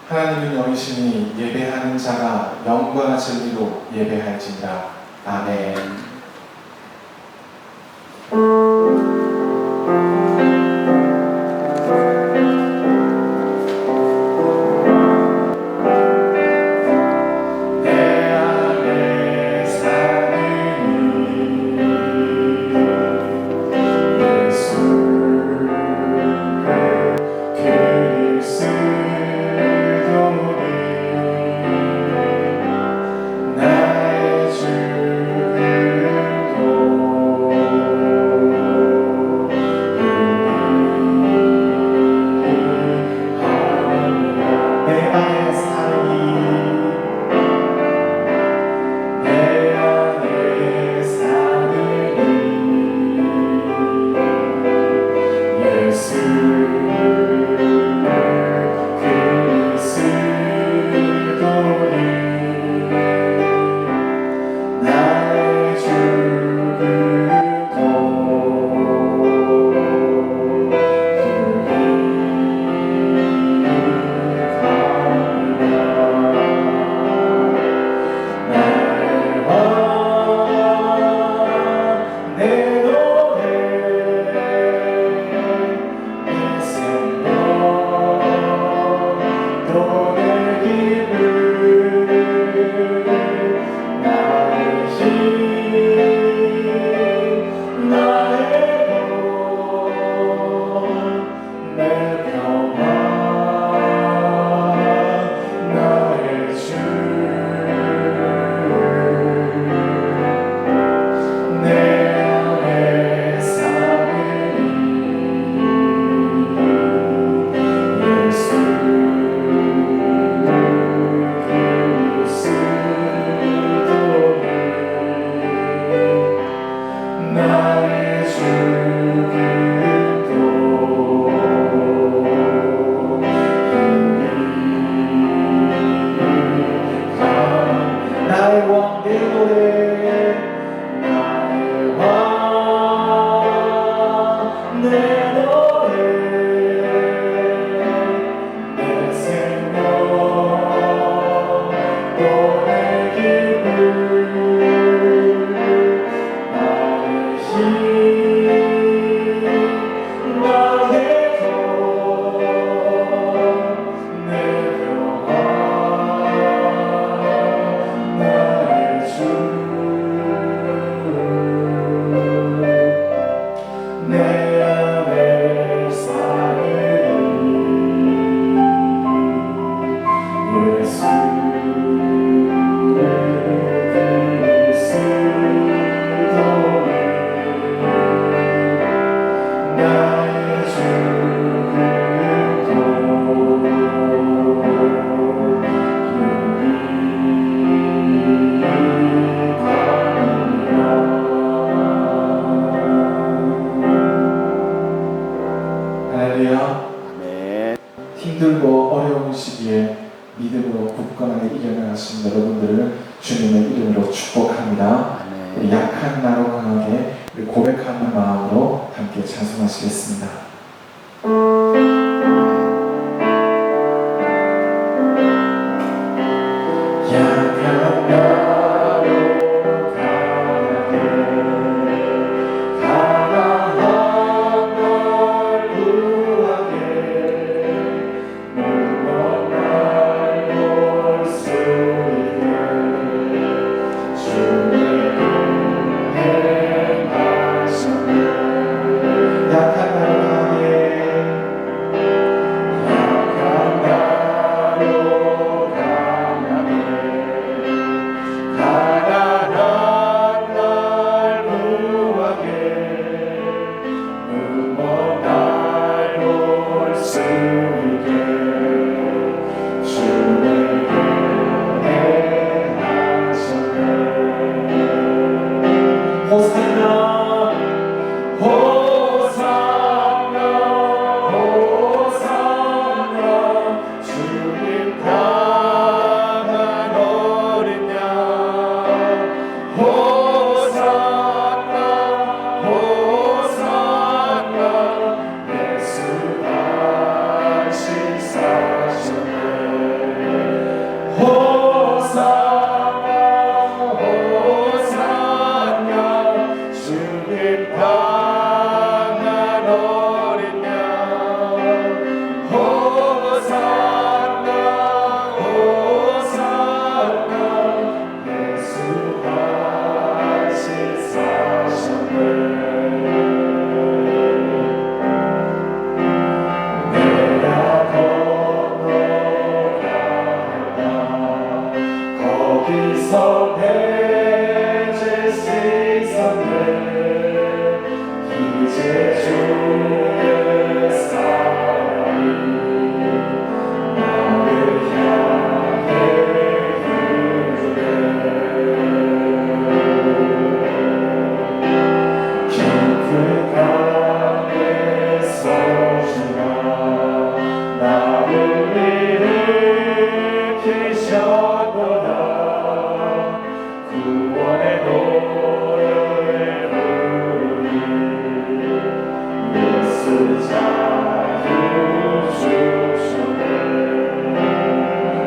하나님은 영이시니 예배하는 자가 영과 진리로 예배할지니라. 아멘. 힘들고 어려운 시기에 믿음으로 굳건하게 이겨나가신 여러분들을 주님의 이름으로 축복합니다. 우리 약한 나로 강하게 고백하는 마음으로 함께 찬송하시겠습니다. 약한 나로 약한 나로 강하게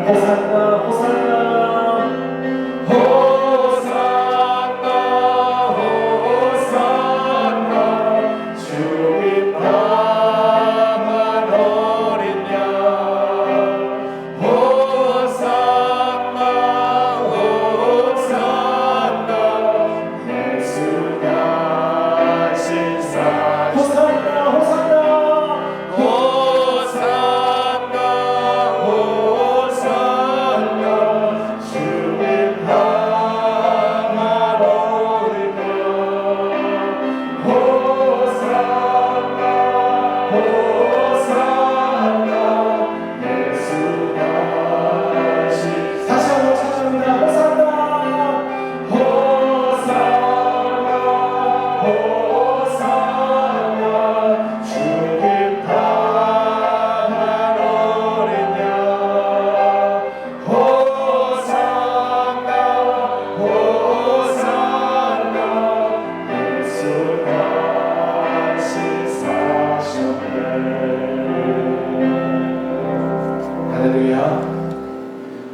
호산나 호산나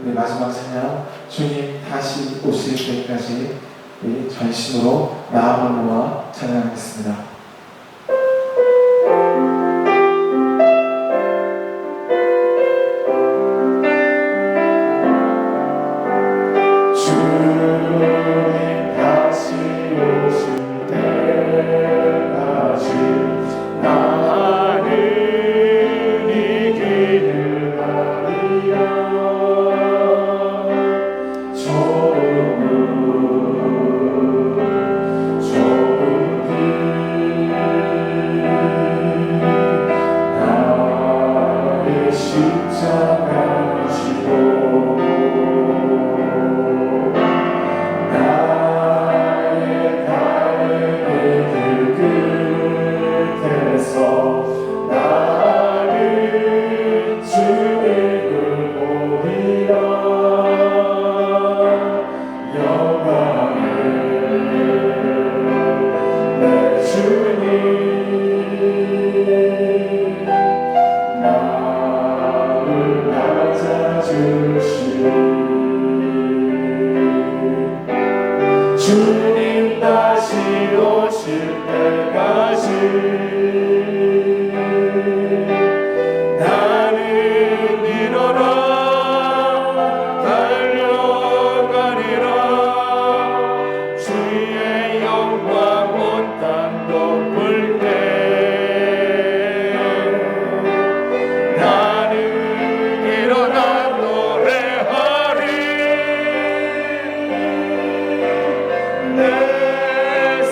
우리 마지막 찬양 주님 다시 오실 때까지 우리 전심으로 마음을 모아 찬양하겠습니다. 주님 다시 오실 때까지 나는 이 길을 가리라. 주님 다시 오실 때까지 나는 일어나 달려가리라. 주의 영광 온 땅 덮을 때 나는 일어나 노래하리. 내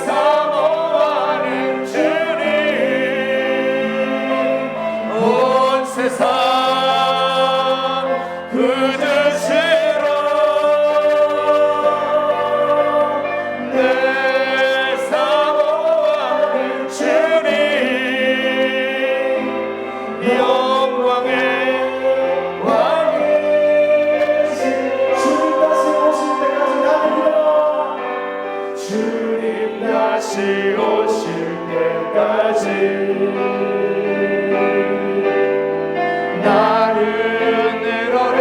사모하는 주님 온 세상 그저시로 내 사모하는 주님 영광의 왕이신 주님 다시 오실 때까지 나는 주님 다시 오실 때까지 나는 늘어라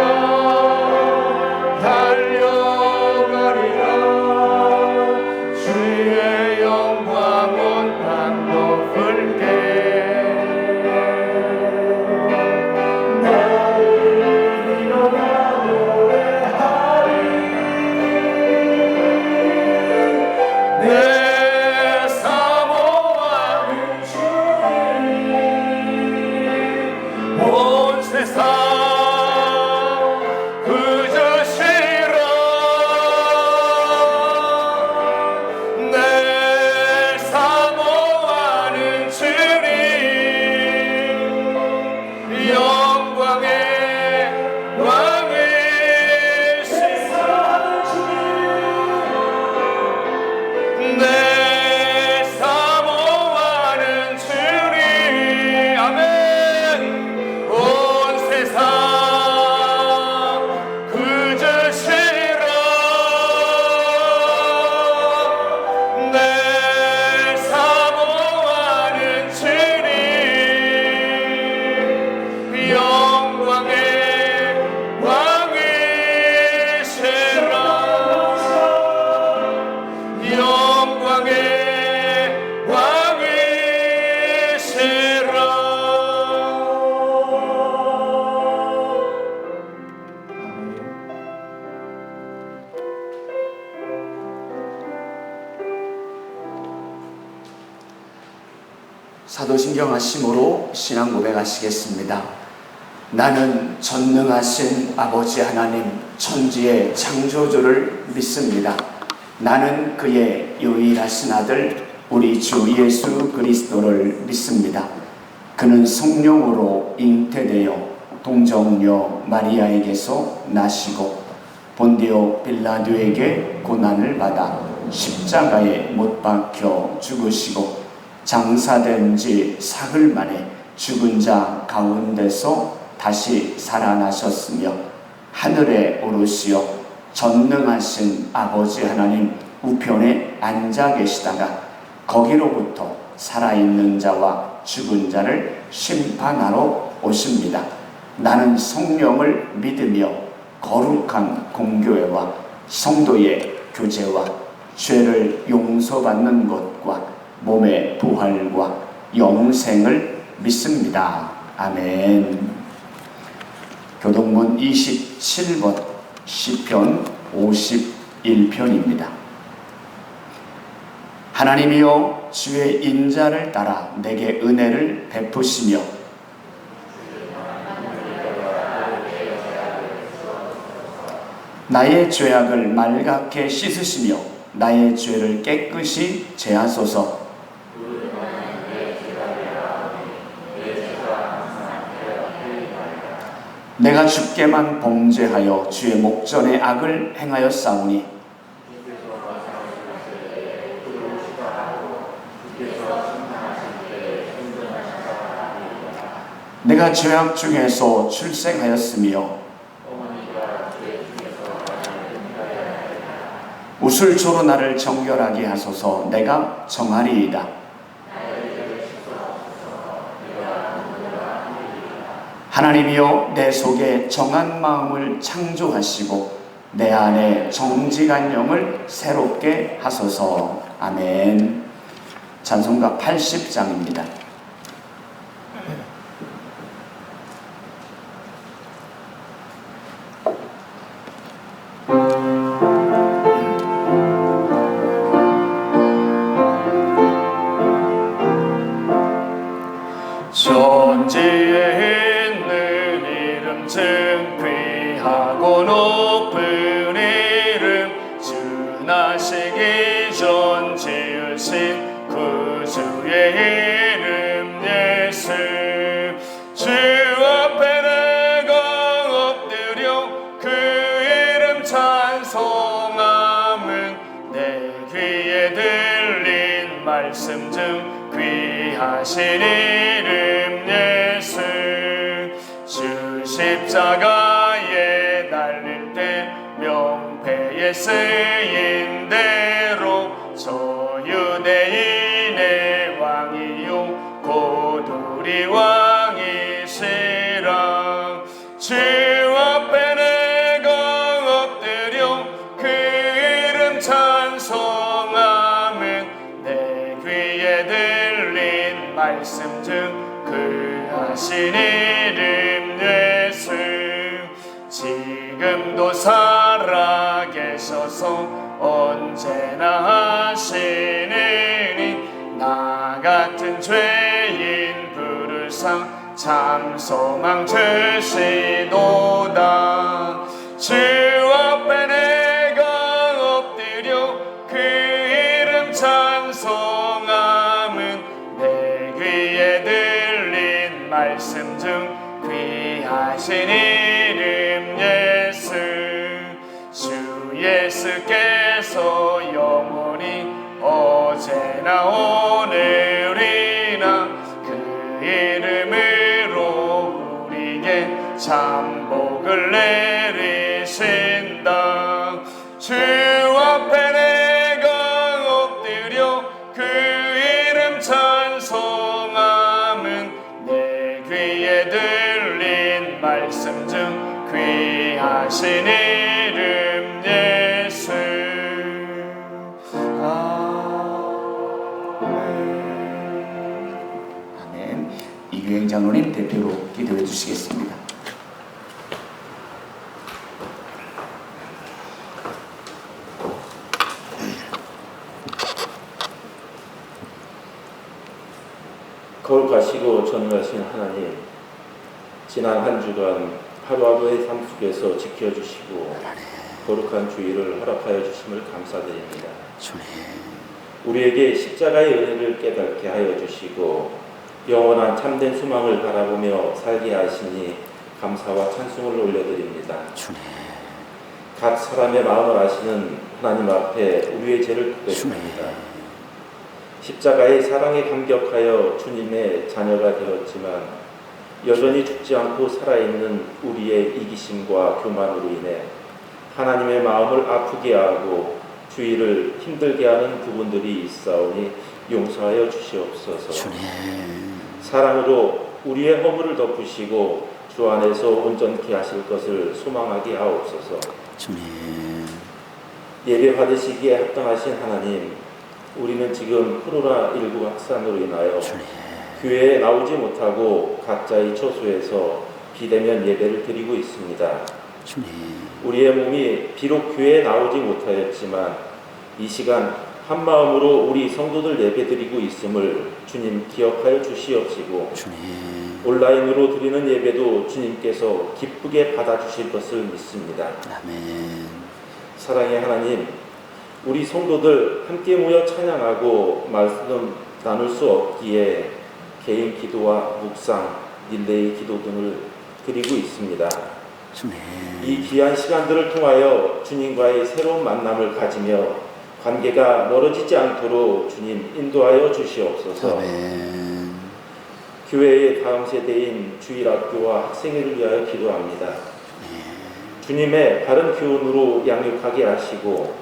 사도신경 하심으로 신앙 고백하시겠습니다. 나는 전능하신 아버지 하나님 천지의 창조주를 믿습니다. 나는 그의 유일하신 아들 우리 주 예수 그리스도를 믿습니다. 그는 성령으로 잉태되어 동정녀 마리아에게서 나시고 본디오 빌라도에게 고난을 받아 십자가에 못 박혀 죽으시고 장사된 지 사흘 만에 죽은 자 가운데서 다시 살아나셨으며 하늘에 오르시어 전능하신 아버지 하나님 우편에 앉아 계시다가 거기로부터 살아있는 자와 죽은 자를 심판하러 오십니다. 나는 성령을 믿으며 거룩한 공교회와 성도의 교제와 죄를 용서받는 것과 몸의 부활과 영생을 믿습니다. 아멘. 교동문 27번 시편 51편입니다. 하나님이여 주의 인자를 따라 내게 은혜를 베푸시며 나의 죄악을 말갛게 씻으시며 나의 죄를 깨끗이 제하소서. 내가 주께만 범죄하여 주의 목전에 악을 행하였사오니 내가 죄악 중에서 출생하였으며 우슬초로 나를 정결하게 하소서. 내가 정하리이다. 하나님이여 내 속에 정한 마음을 창조하시고 내 안에 정직한 영을 새롭게 하소서. 아멘. 찬송가 80장입니다. 존재에 있는 이름 증귀하고 높은 이름 주 나시기 전 지으신 구주의 이름 예수 주 앞에 내가 엎드려 그 이름 찬송함은 내 귀에 들린 말씀 중 귀하신 이름 예수 주 십자가에 달릴 때 명패에 쓰인 대로 저 유대인의 왕이요 곧 우리 왕이시라 주 앞에 내가 엎드려 그 이름 찬송함은 내 귀에 들린 말씀 중 그하신 이름 예수 지금도 살아계셔서 언제나 하시느니 나 같은 죄인 부르사 참 소망 주시도다 주 앞에 내가 엎드려 그 이름 찬송함은 내 귀에 들린 말씀 중 귀하신 이름 예수 주 예수께서 영원히 어제나 오늘이나 그 이름으로 우리에게 참 복을 내리신다 주 앞에 내가 엎드려 그 이름 찬송함은 내 귀에 들린 말씀 중 귀하신 이름 예수 아멘. 이규행 장로님 대표로 기도해 주시겠습니다. 거룩하시고 전능하신 하나님, 지난 한 주간 하루하루의 삶 속에서 지켜주시고 거룩한 주일을 허락하여 주심을 감사드립니다. 우리에게 십자가의 은혜를 깨닫게 하여 주시고 영원한 참된 소망을 바라보며 살게 하시니 감사와 찬송을 올려드립니다. 각 사람의 마음을 아시는 하나님 앞에 우리의 죄를 고백합니다. 십자가의 사랑에 감격하여 주님의 자녀가 되었지만 여전히 죽지 않고 살아있는 우리의 이기심과 교만으로 인해 하나님의 마음을 아프게 하고 주의를 힘들게 하는 부분들이 있사오니 용서하여 주시옵소서. 사랑으로 우리의 허물을 덮으시고 주 안에서 온전케 하실 것을 소망하게 하옵소서. 예배 받으시기에 합당하신 하나님, 우리는 지금 코로나19 확산으로 인하여 교회에 나오지 못하고 각자의 처소에서 비대면 예배를 드리고 있습니다. 우리의 몸이 비록 교회에 나오지 못하였지만 이 시간 한 마음으로 우리 성도들 예배 드리고 있음을 주님 기억하여 주시옵시고 온라인으로 드리는 예배도 주님께서 기쁘게 받아주실 것을 믿습니다. 사랑의 하나님, 우리 성도들 함께 모여 찬양하고 말씀 나눌 수 없기에 개인 기도와 묵상, 릴레이 기도 등을 드리고 있습니다. 이 귀한 시간들을 통하여 주님과의 새로운 만남을 가지며 관계가 멀어지지 않도록 주님 인도하여 주시옵소서. 교회의 다음 세대인 주일학교와 학생회를 위하여 기도합니다. 주님의 바른 교훈으로 양육하게 하시고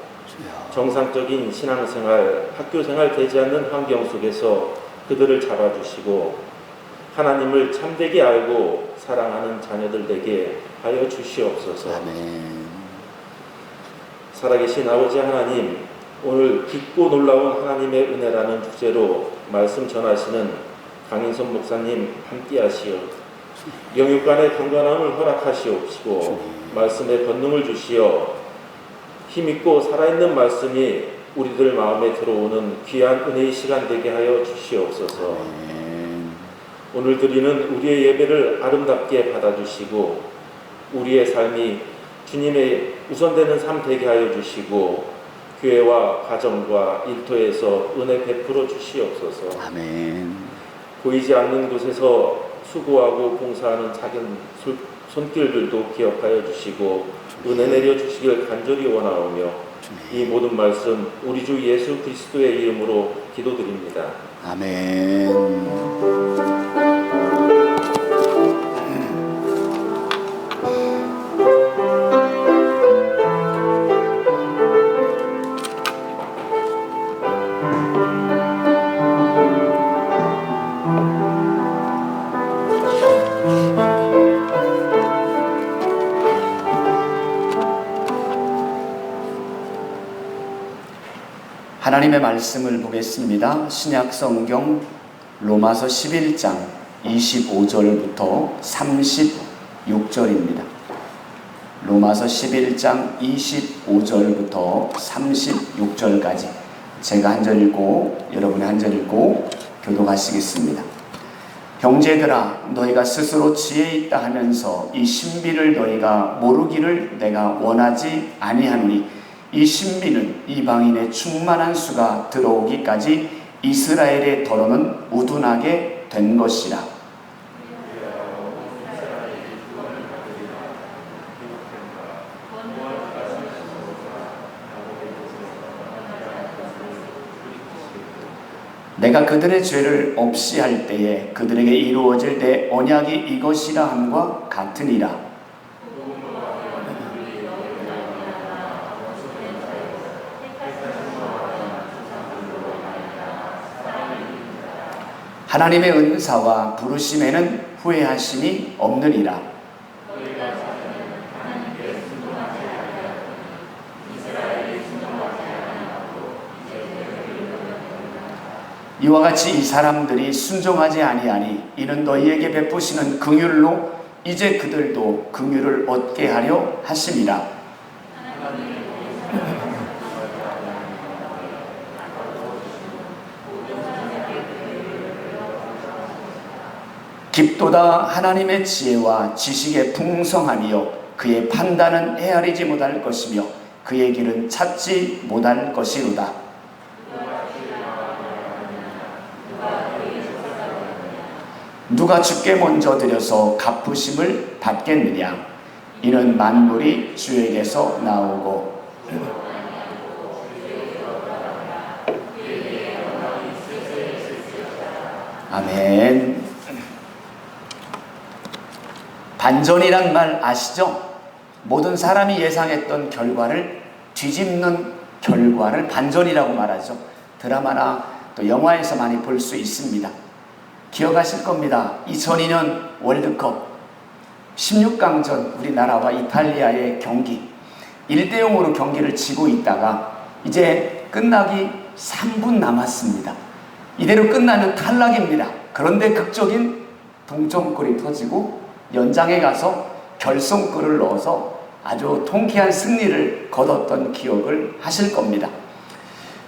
정상적인 신앙생활, 학교생활 되지 않는 환경 속에서 그들을 잡아주시고 하나님을 참되게 알고 사랑하는 자녀들 되게 하여 주시옵소서. 살아계신 아버지 하나님, 오늘 깊고 놀라운 하나님의 은혜라는 주제로 말씀 전하시는 강인선 목사님 함께 하시어 영육간의 강건함을 허락하시옵시고 말씀에 권능을 주시어 힘있고 살아있는 말씀이 우리들 마음에 들어오는 귀한 은혜의 시간 되게 하여 주시옵소서. 오늘 드리는 우리의 예배를 아름답게 받아주시고 우리의 삶이 주님의 우선되는 삶 되게 하여 주시고 교회와 가정과 일터에서 은혜 베풀어 주시옵소서. 보이지 않는 곳에서 수고하고 봉사하는 작은 손길들도 기억하여 주시고 은혜 내려 주시길 간절히 원하오며 이 모든 말씀 우리 주 예수 그리스도의 이름으로 기도드립니다. 하나님의 말씀을 보겠습니다. 신약 성경 로마서 11장 25절부터 36절입니다. 로마서 11장 25절부터 36절까지 제가 한 절 읽고 여러분이 한 절 읽고 교독하시겠습니다. 형제들아, 너희가 스스로 지혜 있다 하면서 이 신비를 너희가 모르기를 내가 원하지 아니하노니 이 신비는 이방인의 충만한 수가 들어오기까지 이스라엘의 더러는 우둔하게 된 것이라. 내가 그들의 죄를 없이 할 때에 그들에게 이루어질 내 언약이 이것이라 함과 같으니라. 하나님의 은사와 부르심에는 후회하심이 없느니라. 이와 같이 이 사람들이 순종하지 아니하니 이는 너희에게 베푸시는 긍휼로 이제 그들도 긍휼을 얻게 하려 하심이라. 깊도다 하나님의 지혜와 지식의 풍성함이요 그의 판단은 헤아리지 못할 것이며 그의 길은 찾지 못할 것이로다. 누가 주께 먼저 드려서 갚으심을 받겠느냐? 이는 만물이 주에게서 나오고 아멘. 반전이란 말 아시죠? 모든 사람이 예상했던 결과를 뒤집는 결과를 반전이라고 말하죠. 드라마나 또 영화에서 많이 볼 수 있습니다. 기억하실 겁니다. 2002년 월드컵 16강전 우리나라와 이탈리아의 경기 1대0으로 경기를 지고 있다가 이제 끝나기 3분 남았습니다. 이대로 끝나면 탈락입니다. 그런데 극적인 동점골이 터지고 연장에 가서 결승골을 넣어서 아주 통쾌한 승리를 거뒀던 기억을 하실 겁니다.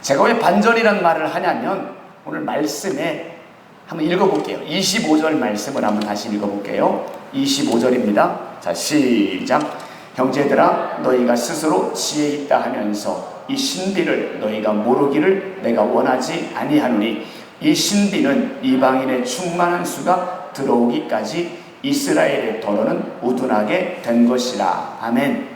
제가 왜 반전이란 말을 하냐면 오늘 말씀에 한번 읽어볼게요. 25절 말씀을 한번 다시 읽어볼게요. 25절입니다. 자, 시작. 형제들아, 너희가 스스로 지혜 있다 하면서 이 신비를 너희가 모르기를 내가 원하지 아니하노니 이 신비는 이방인의 충만한 수가 들어오기까지 이스라엘의 더러는 우둔하게 된 것이라. 아멘.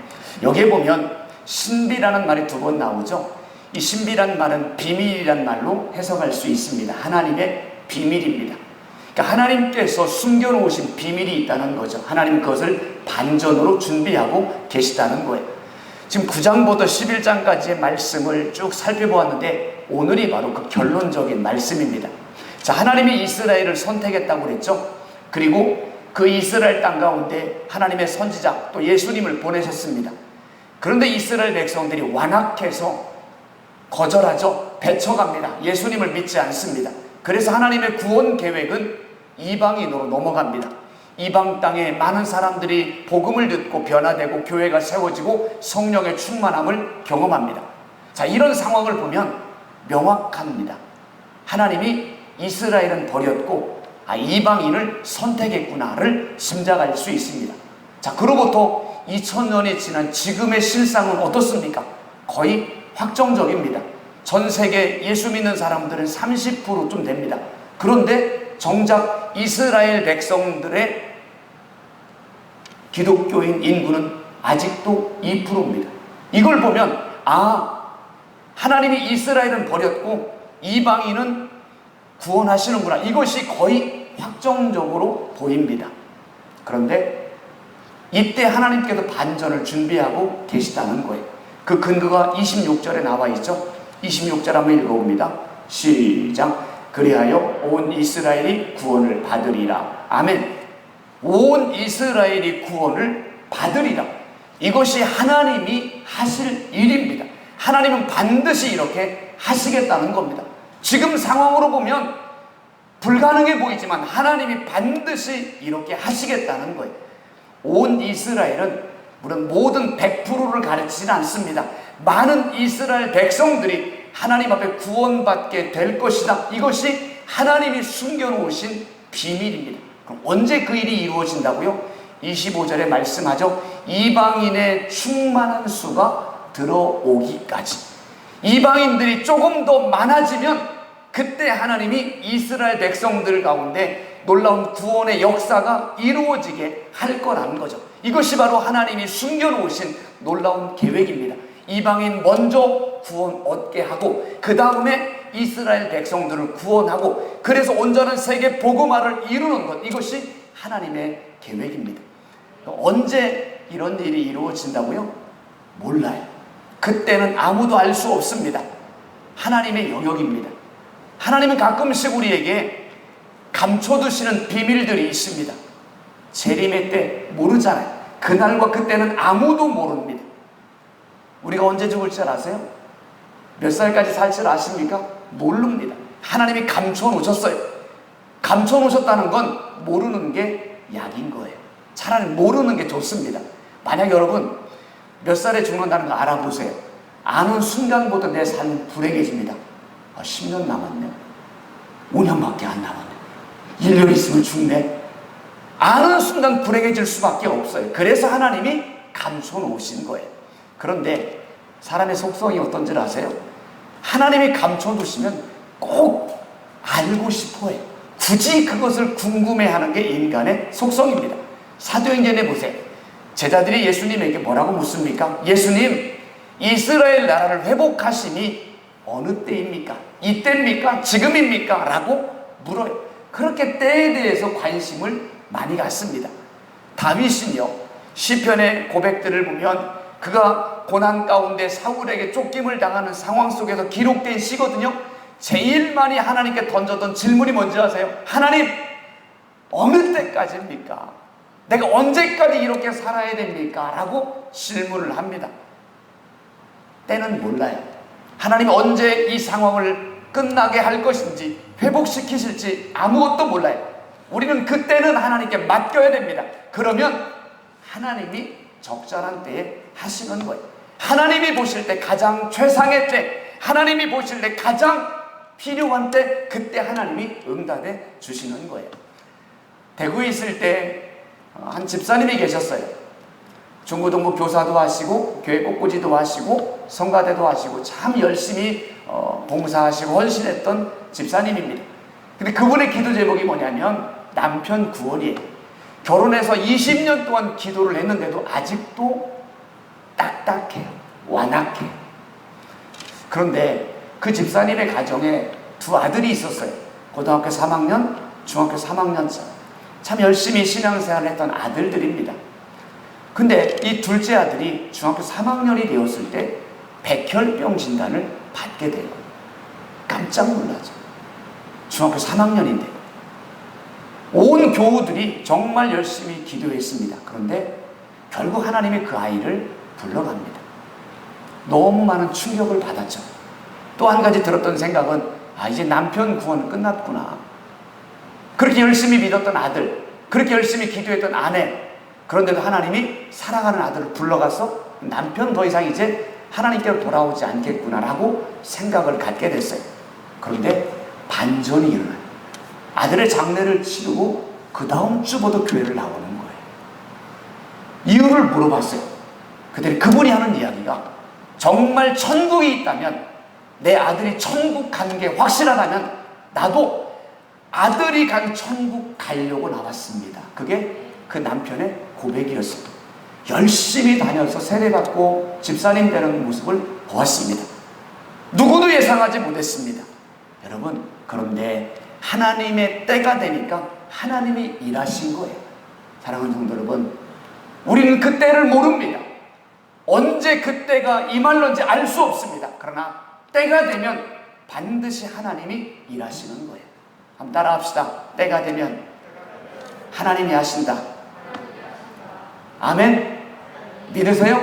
여기에 보면 신비라는 말이 2번 나오죠. 이 신비란 말은 비밀이란 말로 해석할 수 있습니다. 하나님의 비밀입니다. 그러니까 하나님께서 숨겨놓으신 비밀이 있다는 거죠. 하나님 그것을 반전으로 준비하고 계시다는 거예요. 지금 9장부터 11장까지의 말씀을 쭉 살펴보았는데 오늘이 바로 그 결론적인 말씀입니다. 자, 하나님이 이스라엘을 선택했다고 그랬죠. 그리고 그 이스라엘 땅 가운데 하나님의 선지자 또 예수님을 보내셨습니다. 그런데 이스라엘 백성들이 완악해서 거절하죠. 배척합니다. 예수님을 믿지 않습니다. 그래서 하나님의 구원 계획은 이방인으로 넘어갑니다. 이방 땅에 많은 사람들이 복음을 듣고 변화되고 교회가 세워지고 성령의 충만함을 경험합니다. 자, 이런 상황을 보면 명확합니다. 하나님이 이스라엘은 버렸고 이방인을 선택했구나를 짐작할 수 있습니다. 자, 그로부터 2000년이 지난 지금의 실상은 어떻습니까? 거의 확정적입니다. 전 세계 예수 믿는 사람들은 30%좀 됩니다. 그런데 정작 이스라엘 백성들의 기독교인 인구는 아직도 2%입니다. 이걸 보면 하나님이 이스라엘은 버렸고 이방인은 구원하시는구나. 이것이 거의 확정적으로 보입니다. 그런데 이때 하나님께서 반전을 준비하고 계시다는 거예요. 그 근거가 26절에 나와 있죠. 26절 한번 읽어봅니다. 시작. 그리하여 온 이스라엘이 구원을 받으리라. 아멘. 온 이스라엘이 구원을 받으리라. 이것이 하나님이 하실 일입니다. 하나님은 반드시 이렇게 하시겠다는 겁니다. 지금 상황으로 보면 불가능해 보이지만 하나님이 반드시 이렇게 하시겠다는 거예요. 온 이스라엘은 물론 모든 100%를 가르치진 않습니다. 많은 이스라엘 백성들이 하나님 앞에 구원받게 될 것이다. 이것이 하나님이 숨겨놓으신 비밀입니다. 그럼 언제 그 일이 이루어진다고요? 25절에 말씀하죠. 이방인의 충만한 수가 들어오기까지. 이방인들이 조금 더 많아지면 그때 하나님이 이스라엘 백성들 가운데 놀라운 구원의 역사가 이루어지게 할 거라는 거죠. 이것이 바로 하나님이 숨겨놓으신 놀라운 계획입니다. 이방인 먼저 구원 얻게 하고 그 다음에 이스라엘 백성들을 구원하고 그래서 온전한 세계 복음화를 이루는 것, 이것이 하나님의 계획입니다. 언제 이런 일이 이루어진다고요? 몰라요. 그때는 아무도 알 수 없습니다. 하나님의 영역입니다. 하나님은 가끔씩 우리에게 감춰두시는 비밀들이 있습니다. 재림의 때 모르잖아요. 그날과 그때는 아무도 모릅니다. 우리가 언제 죽을 줄 아세요? 몇 살까지 살 줄 아십니까? 모릅니다. 하나님이 감춰놓으셨어요. 감춰놓으셨다는 건 모르는 게 약인 거예요. 차라리 모르는 게 좋습니다. 만약 여러분 몇 살에 죽는다는 거 알아보세요. 아는 순간부터 내 삶은 불행해집니다. 10년 남았네. 5년밖에 안 남았네. 1년 있으면 죽네. 아는 순간 불행해질 수밖에 없어요. 그래서 하나님이 감춰 놓으신 거예요. 그런데 사람의 속성이 어떤지 아세요? 하나님이 감춰 두시면 꼭 알고 싶어 해요. 굳이 그것을 궁금해하는 게 인간의 속성입니다. 사도행전에 보세요. 제자들이 예수님에게 뭐라고 묻습니까? 예수님, 이스라엘 나라를 회복하심이 어느 때입니까? 이때입니까? 지금입니까? 라고 물어요. 그렇게 때에 대해서 관심을 많이 갖습니다. 다윗은요, 시편의 고백들을 보면 그가 고난 가운데 사울에게 쫓김을 당하는 상황 속에서 기록된 시거든요. 제일 많이 하나님께 던졌던 질문이 뭔지 아세요? 하나님, 어느 때까지입니까? 내가 언제까지 이렇게 살아야 됩니까? 라고 질문을 합니다. 때는 몰라요. 하나님이 언제 이 상황을 끝나게 할 것인지, 회복시키실지 아무것도 몰라요. 우리는 그때는 하나님께 맡겨야 됩니다. 그러면 하나님이 적절한 때에 하시는 거예요. 하나님이 보실 때 가장 최상의 때, 하나님이 보실 때 가장 필요한 때, 그때 하나님이 응답해 주시는 거예요. 대구에 있을 때 한 집사님이 계셨어요. 중고등부 교사도 하시고 교회 꽃꽂이도 하시고 성가대도 하시고 참 열심히 봉사하시고 헌신했던 집사님입니다. 근데 그분의 기도 제목이 뭐냐면 남편 구원이에요. 결혼해서 20년 동안 기도를 했는데도 아직도 딱딱해요. 완악해요. 그런데 그 집사님의 가정에 두 아들이 있었어요. 고등학교 3학년, 중학교 3학년차. 참 열심히 신앙생활을 했던 아들들입니다. 근데 이 둘째 아들이 중학교 3학년이 되었을 때 백혈병 진단을 받게 돼요. 깜짝 놀라죠. 중학교 3학년인데. 온 교우들이 정말 열심히 기도했습니다. 그런데 결국 하나님이 그 아이를 불러갑니다. 너무 많은 충격을 받았죠. 또 한 가지 들었던 생각은 이제 남편 구원은 끝났구나. 그렇게 열심히 믿었던 아들, 그렇게 열심히 기도했던 아내, 그런데도 하나님이 사랑하는 아들을 불러가서 남편 더 이상 이제 하나님께로 돌아오지 않겠구나라고 생각을 갖게 됐어요. 그런데 반전이 일어나요. 아들의 장례를 치르고 그 다음 주부터 교회를 나오는 거예요. 이유를 물어봤어요. 그분이 하는 이야기가 정말 천국이 있다면, 내 아들이 천국 가는 게 확실하다면 나도 아들이 간 천국 가려고 나왔습니다. 그게 그 남편의 고백이었습니다. 열심히 다녀서 세례받고 집사님 되는 모습을 보았습니다. 누구도 예상하지 못했습니다. 여러분, 그런데 하나님의 때가 되니까 하나님이 일하신 거예요. 사랑하는 성도 여러분, 우리는 그 때를 모릅니다. 언제 그 때가 임할런지 알 수 없습니다. 그러나 때가 되면 반드시 하나님이 일하시는 거예요. 한번 따라합시다. 때가 되면 하나님이 하신다. 아멘. 믿으세요?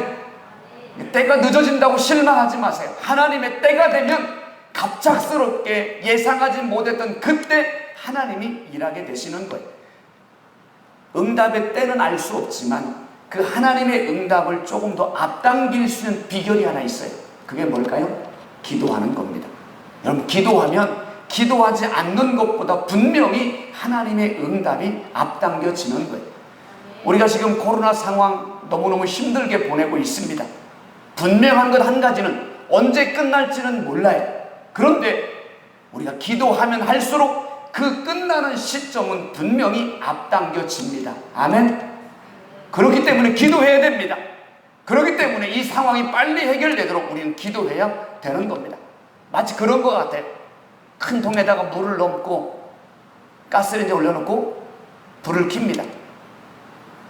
때가 늦어진다고 실망하지 마세요. 하나님의 때가 되면 갑작스럽게 예상하지 못했던 그때 하나님이 일하게 되시는 거예요. 응답의 때는 알 수 없지만 그 하나님의 응답을 조금 더 앞당길 수 있는 비결이 하나 있어요. 그게 뭘까요? 기도하는 겁니다. 여러분, 기도하면 기도하지 않는 것보다 분명히 하나님의 응답이 앞당겨지는 거예요. 우리가 지금 코로나 상황 너무너무 힘들게 보내고 있습니다. 분명한 것 한 가지는 언제 끝날지는 몰라요. 그런데 우리가 기도하면 할수록 그 끝나는 시점은 분명히 앞당겨집니다. 아멘. 그렇기 때문에 기도해야 됩니다. 그렇기 때문에 이 상황이 빨리 해결되도록 우리는 기도해야 되는 겁니다. 마치 그런 것 같아요. 큰 통에다가 물을 넣고 가스레인지에 올려놓고 불을 켭니다.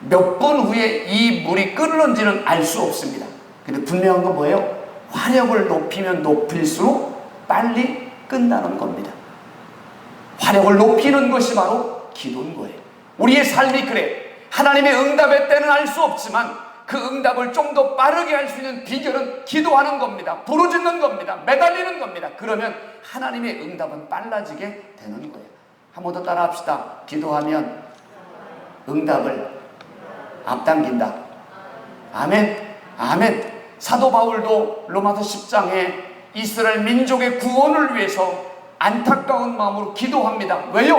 몇 분 후에 이 물이 끓는지는 알 수 없습니다. 근데 분명한 건 뭐예요? 화력을 높이면 높일수록 빨리 끝나는 겁니다. 화력을 높이는 것이 바로 기도인 거예요. 우리의 삶이 그래. 하나님의 응답의 때는 알 수 없지만 그 응답을 좀 더 빠르게 할 수 있는 비결은 기도하는 겁니다. 부르짖는 겁니다. 매달리는 겁니다. 그러면 하나님의 응답은 빨라지게 되는 거예요. 한 번 더 따라 합시다. 기도하면 응답을 앞당긴다. 아멘. 아멘. 사도 바울도 로마서 10장에 이스라엘 민족의 구원을 위해서 안타까운 마음으로 기도합니다. 왜요?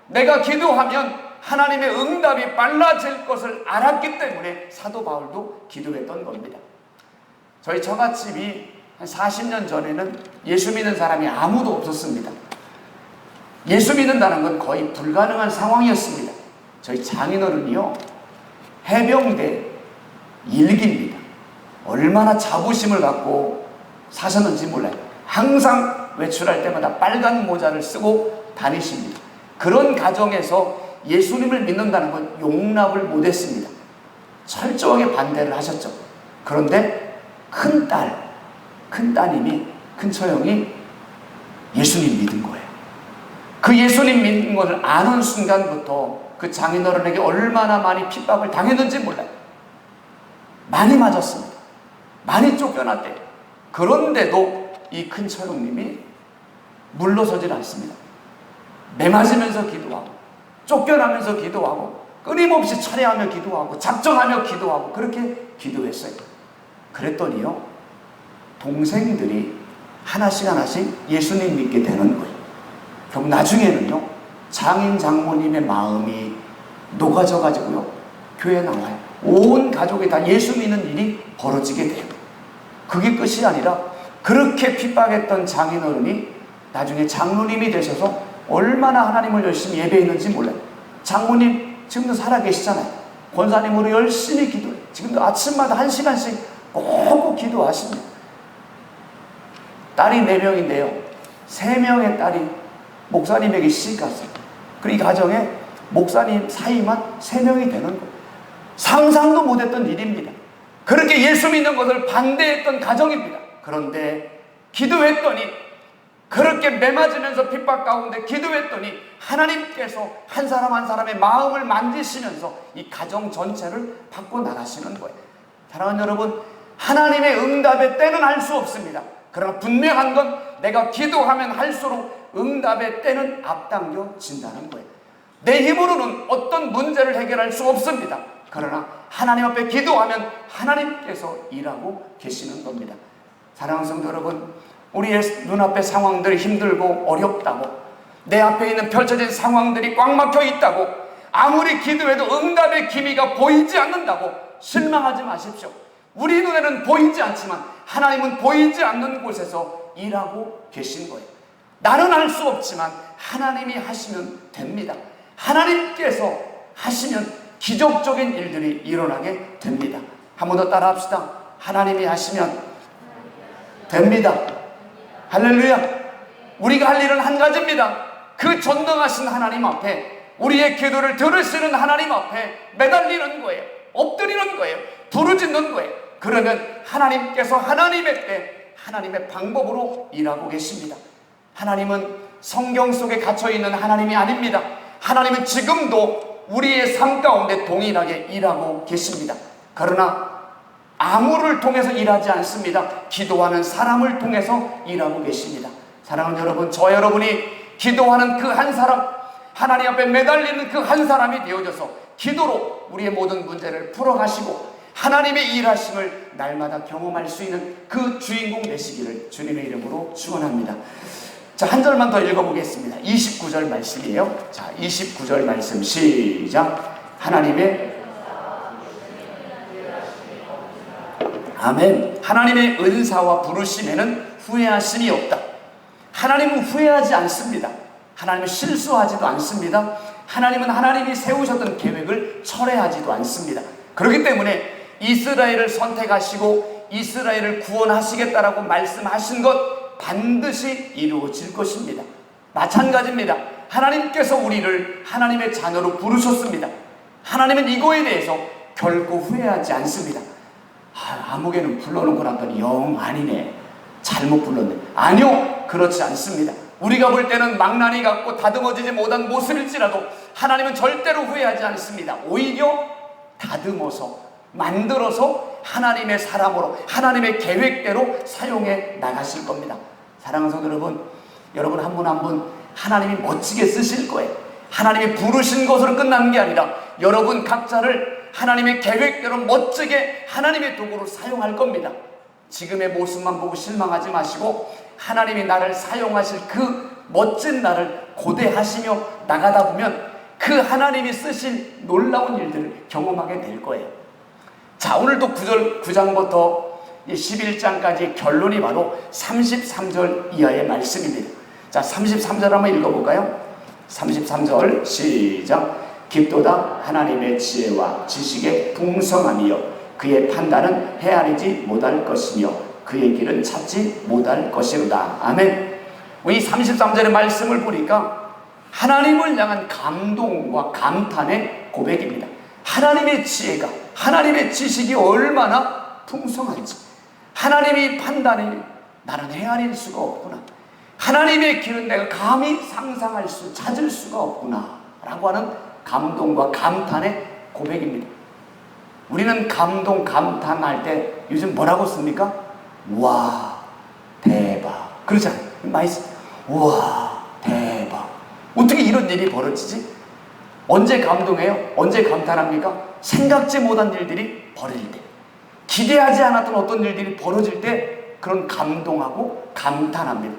내가 기도하면 하나님의 응답이 빨라질 것을 알았기 때문에 사도 바울도 기도했던 겁니다. 저희 처갓집이 한 40년 전에는 예수 믿는 사람이 아무도 없었습니다. 예수 믿는다는 건 거의 불가능한 상황이었습니다. 저희 장인어른이요, 해병대 일기입니다. 얼마나 자부심을 갖고 사셨는지 몰라요. 항상 외출할 때마다 빨간 모자를 쓰고 다니십니다. 그런 가정에서 예수님을 믿는다는 건 용납을 못했습니다. 철저하게 반대를 하셨죠. 그런데 큰 따님이, 큰 처형이 예수님 믿은 거예요. 그 예수님 믿는 것을 아는 순간부터 그 장인어른에게 얼마나 많이 핍박을 당했는지 몰라요. 많이 맞았습니다. 많이 쫓겨났대요. 그런데도 이 큰 처형님이 물러서질 않습니다. 매맞으면서 기도하고, 쫓겨나면서 기도하고, 끊임없이 철회하며 기도하고, 작정하며 기도하고, 그렇게 기도했어요. 그랬더니요, 동생들이 하나씩 예수님 믿게 되는 거예요. 결국 나중에는요, 장인 장모님의 마음이 녹아져 가지고요, 교회에 나와요. 온 가족이 다 예수 믿는 일이 벌어지게 돼요. 그게 끝이 아니라 그렇게 핍박했던 장인어른이 나중에 장로님이 되셔서 얼마나 하나님을 열심히 예배했는지 몰라요. 장모님 지금도 살아계시잖아요. 권사님으로 열심히 기도해요. 지금도 아침마다 1시간씩 꼭 기도하십니다. 딸이 4명인데요, 3명의 딸이 목사님에게 시집갔어요. 그리고 이 가정에 목사님 사이만 3명이 되는 거예요. 상상도 못했던 일입니다. 그렇게 예수 믿는 것을 반대했던 가정입니다. 그런데 기도했더니, 그렇게 매맞으면서 핍박 가운데 기도했더니 하나님께서 한 사람 한 사람의 마음을 만지시면서 이 가정 전체를 바꿔나가시는 거예요. 사랑하는 여러분, 하나님의 응답의 때는 알 수 없습니다. 그러나 분명한 건 내가 기도하면 할수록 응답의 때는 앞당겨진다는 거예요. 내 힘으로는 어떤 문제를 해결할 수 없습니다. 그러나 하나님 앞에 기도하면 하나님께서 일하고 계시는 겁니다. 사랑하는 성도 여러분, 우리의 눈앞의 상황들이 힘들고 어렵다고, 내 앞에 있는 펼쳐진 상황들이 꽉 막혀 있다고, 아무리 기도해도 응답의 기미가 보이지 않는다고 실망하지 마십시오. 우리 눈에는 보이지 않지만 하나님은 보이지 않는 곳에서 일하고 계신 거예요. 나는 알 수 없지만 하나님이 하시면 됩니다. 하나님께서 하시면 기적적인 일들이 일어나게 됩니다. 한 번 더 따라 합시다. 하나님이 하시면 됩니다. 할렐루야. 우리가 할 일은 한 가지입니다. 그 전능하신 하나님 앞에, 우리의 기도를 들으시는 하나님 앞에 매달리는 거예요. 엎드리는 거예요. 부르짖는 거예요. 그러면 하나님께서 하나님의 때, 하나님의 방법으로 일하고 계십니다. 하나님은 성경 속에 갇혀있는 하나님이 아닙니다. 하나님은 지금도 우리의 삶 가운데 동일하게 일하고 계십니다. 그러나 아무를 통해서 일하지 않습니다. 기도하는 사람을 통해서 일하고 계십니다. 사랑하는 여러분, 저 여러분이 기도하는 그 한 사람, 하나님 앞에 매달리는 그 한 사람이 되어져서 기도로 우리의 모든 문제를 풀어가시고 하나님의 일하심을 날마다 경험할 수 있는 그 주인공 되시기를 주님의 이름으로 축원합니다. 자, 한 절만 더 읽어보겠습니다. 29절 말씀이에요. 자, 29절 말씀 시작. 하나님의 아멘. 하나님의 은사와 부르심에는 후회하심이 없다. 하나님은 후회하지 않습니다. 하나님은 실수하지도 않습니다. 하나님은 하나님이 세우셨던 계획을 철회하지도 않습니다. 그렇기 때문에 이스라엘을 선택하시고 이스라엘을 구원하시겠다라고 말씀하신 것 반드시 이루어질 것입니다. 마찬가지입니다. 하나님께서 우리를 하나님의 자녀로 부르셨습니다. 하나님은 이거에 대해서 결코 후회하지 않습니다. 아무개는 불러놓고 났더니 영 아니네, 잘못 불렀네. 아니요, 그렇지 않습니다. 우리가 볼 때는 망나니 같고 다듬어지지 못한 모습일지라도 하나님은 절대로 후회하지 않습니다. 오히려 다듬어서 만들어서 하나님의 사람으로, 하나님의 계획대로 사용해 나가실 겁니다. 사랑하는 성도 여러분, 여러분 한 분 한 분 하나님이 멋지게 쓰실 거예요. 하나님이 부르신 것으로 끝나는 게 아니라 여러분 각자를 하나님의 계획대로 멋지게 하나님의 도구로 사용할 겁니다. 지금의 모습만 보고 실망하지 마시고 하나님이 나를 사용하실 그 멋진 나를 고대하시며 나가다 보면 그 하나님이 쓰실 놀라운 일들을 경험하게 될 거예요. 자, 오늘도 9장부터 11장까지 결론이 바로 33절 이하의 말씀입니다. 자, 33절 한번 읽어볼까요? 33절 시작. 깊도다 하나님의 지혜와 지식의 풍성함이여 그의 판단은 헤아리지 못할 것이며 그의 길은 찾지 못할 것이로다. 아멘. 이 33절의 말씀을 보니까 하나님을 향한 감동과 감탄의 고백입니다. 하나님의 지혜가, 하나님의 지식이 얼마나 풍성한지, 하나님의 판단이 나는 헤아릴 수가 없구나, 하나님의 길은 내가 감히 상상할 수, 찾을 수가 없구나 라고 하는 감동과 감탄의 고백입니다. 우리는 감동, 감탄할 때 요즘 뭐라고 씁니까? 와, 대박. 그러잖아요. 많이 씁니다. 와, 대박. 어떻게 이런 일이 벌어지지? 언제 감동해요? 언제 감탄합니까? 생각지 못한 일들이 벌어질 때, 기대하지 않았던 어떤 일들이 벌어질 때 그런 감동하고 감탄합니다.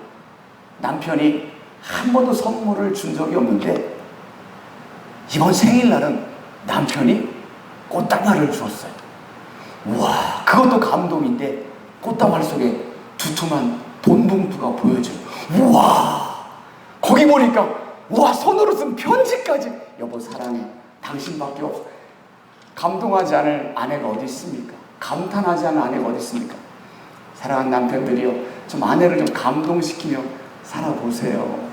남편이 한 번도 선물을 준 적이 없는데 이번 생일날은 남편이 꽃다발을 주었어요. 와, 그것도 감동인데 꽃다발 속에 두툼한 돈 봉투가 보여져요. 우와, 거기 보니까 와, 손으로 쓴 편지까지. 여보 사랑해, 당신밖에 없어. 감동하지 않을 아내가 어디 있습니까? 감탄하지 않을 아내가 어디 있습니까? 사랑하는 남편들이요, 좀 아내를 좀 감동시키며 살아보세요.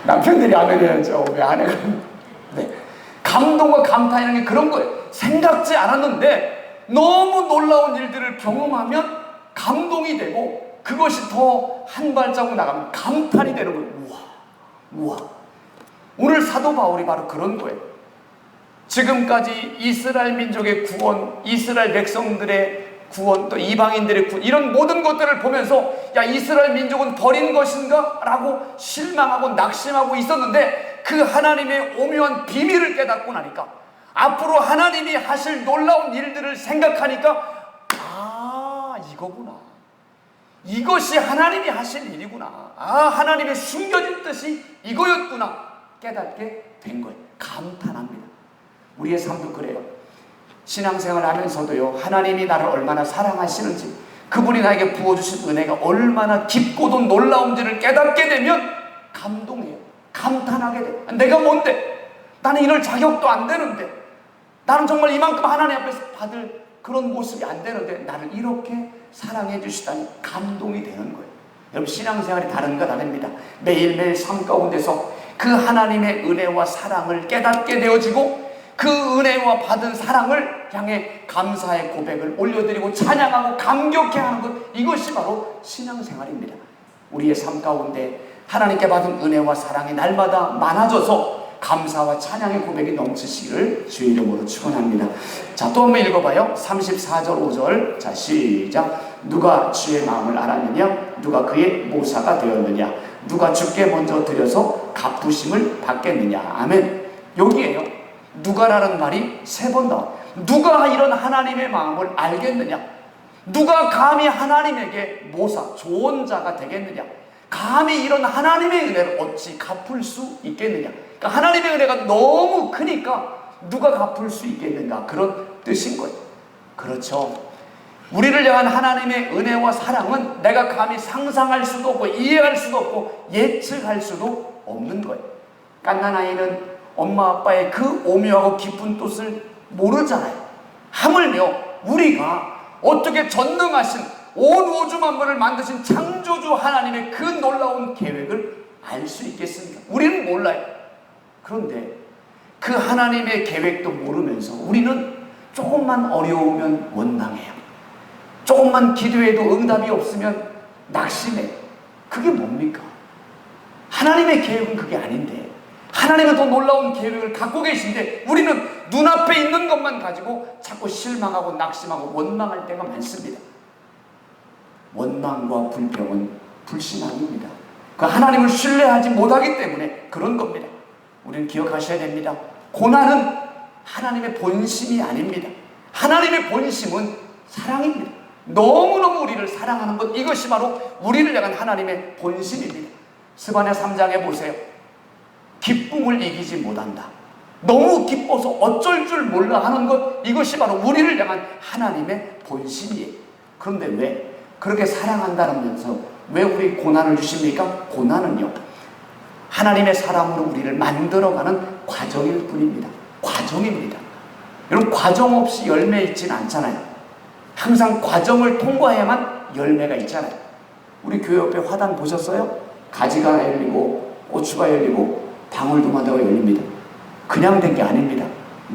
남편들이 아멘 해야죠. 왜 아내가. 네. 감동과 감탄이라는 게 그런 거예요. 생각지 않았는데 너무 놀라운 일들을 경험하면 감동이 되고, 그것이 더 한 발자국 나가면 감탄이 되는 거예요. 우와, 우와. 오늘 사도 바울이 바로 그런 거예요. 지금까지 이스라엘 민족의 구원, 이스라엘 백성들의 구원, 또 이방인들의 구원, 이런 모든 것들을 보면서 야, 이스라엘 민족은 버린 것인가? 라고 실망하고 낙심하고 있었는데, 그 하나님의 오묘한 비밀을 깨닫고 나니까, 앞으로 하나님이 하실 놀라운 일들을 생각하니까, 아, 이거구나. 이것이 하나님이 하실 일이구나. 아, 하나님의 숨겨진 뜻이 이거였구나 깨닫게 된 거예요. 감탄합니다. 우리의 삶도 그래요. 신앙생활 하면서도요, 하나님이 나를 얼마나 사랑하시는지, 그분이 나에게 부어주신 은혜가 얼마나 깊고도 놀라운지를 깨닫게 되면 감동해요. 감탄하게 돼요. 내가 뭔데? 나는 이럴 자격도 안 되는데, 나는 정말 이만큼 하나님 앞에서 받을 그런 모습이 안 되는데 나를 이렇게 사랑해 주시다니 감동이 되는 거예요. 여러분, 신앙생활이 다른가 다릅니다. 매일매일 삶 가운데서 그 하나님의 은혜와 사랑을 깨닫게 되어지고, 그 은혜와 받은 사랑을 향해 감사의 고백을 올려드리고 찬양하고 감격해하는 것, 이것이 바로 신앙생활입니다. 우리의 삶 가운데 하나님께 받은 은혜와 사랑이 날마다 많아져서 감사와 찬양의 고백이 넘치시기를 주의 이름으로 축원합니다. 자, 또 한번 읽어봐요. 34절 5절. 자, 시작. 누가 주의 마음을 알았느냐? 누가 그의 모사가 되었느냐? 누가 주께 먼저 드려서 갚으심을 받겠느냐? 아멘. 여기에요, 누가라는 말이 3번 나와. 누가 이런 하나님의 마음을 알겠느냐? 누가 감히 하나님에게 모사, 조언자가 되겠느냐? 감히 이런 하나님의 은혜를 어찌 갚을 수 있겠느냐? 그러니까 하나님의 은혜가 너무 크니까 누가 갚을 수 있겠는가, 그런 뜻인 거예요. 그렇죠. 우리를 향한 하나님의 은혜와 사랑은 내가 감히 상상할 수도 없고 이해할 수도 없고 예측할 수도 없는 거예요. 갓난아이는 엄마 아빠의 그 오묘하고 깊은 뜻을 모르잖아요. 하물며 우리가 어떻게 전능하신 온 우주 만물을 만드신 창조주 하나님의 그 놀라운 계획을 알 수 있겠습니까? 우리는 몰라요. 그런데 그 하나님의 계획도 모르면서 우리는 조금만 어려우면 원망해요. 조금만 기도해도 응답이 없으면 낙심해요. 그게 뭡니까? 하나님의 계획은 그게 아닌데, 하나님은 더 놀라운 계획을 갖고 계신데 우리는 눈앞에 있는 것만 가지고 자꾸 실망하고 낙심하고 원망할 때가 많습니다. 원망과 불평은 불신앙입니다. 그 하나님을 신뢰하지 못하기 때문에 그런 겁니다. 우리는 기억하셔야 됩니다. 고난은 하나님의 본심이 아닙니다. 하나님의 본심은 사랑입니다. 너무너무 우리를 사랑하는 것, 이것이 바로 우리를 향한 하나님의 본심입니다. 스바냐 3장에 보세요. 기쁨을 이기지 못한다. 너무 기뻐서 어쩔 줄 몰라 하는 것, 이것이 바로 우리를 향한 하나님의 본심이에요. 그런데 왜 그렇게 사랑한다면서 왜 우리 고난을 주십니까? 고난은요, 하나님의 사랑으로 우리를 만들어가는 과정일 뿐입니다. 과정입니다. 여러분, 과정 없이 열매 있지는 않잖아요. 항상 과정을 통과해야만 열매가 있잖아요. 우리 교회 옆에 화단 보셨어요? 가지가 열리고 고추가 열리고 방울토마토가 열립니다. 그냥 된 게 아닙니다.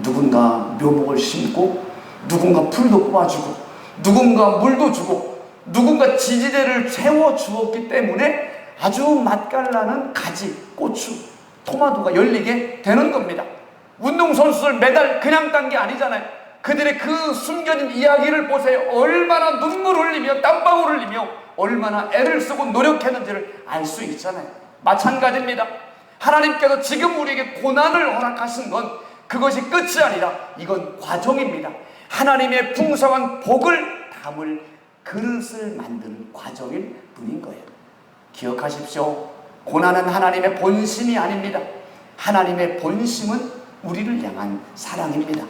누군가 묘목을 심고, 누군가 풀도 뽑아주고, 누군가 물도 주고, 누군가 지지대를 세워주었기 때문에 아주 맛깔나는 가지, 고추, 토마토가 열리게 되는 겁니다. 운동선수들 메달 그냥 딴 게 아니잖아요. 그들의 그 숨겨진 이야기를 보세요. 얼마나 눈물을 흘리며 땀방울을 흘리며 얼마나 애를 쓰고 노력했는지를 알 수 있잖아요. 마찬가지입니다. 하나님께서 지금 우리에게 고난을 허락하신 건 그것이 끝이 아니라 이건 과정입니다. 하나님의 풍성한 복을 담을 그릇을 만드는 과정일 뿐인 거예요. 기억하십시오. 고난은 하나님의 본심이 아닙니다. 하나님의 본심은 우리를 향한 사랑입니다.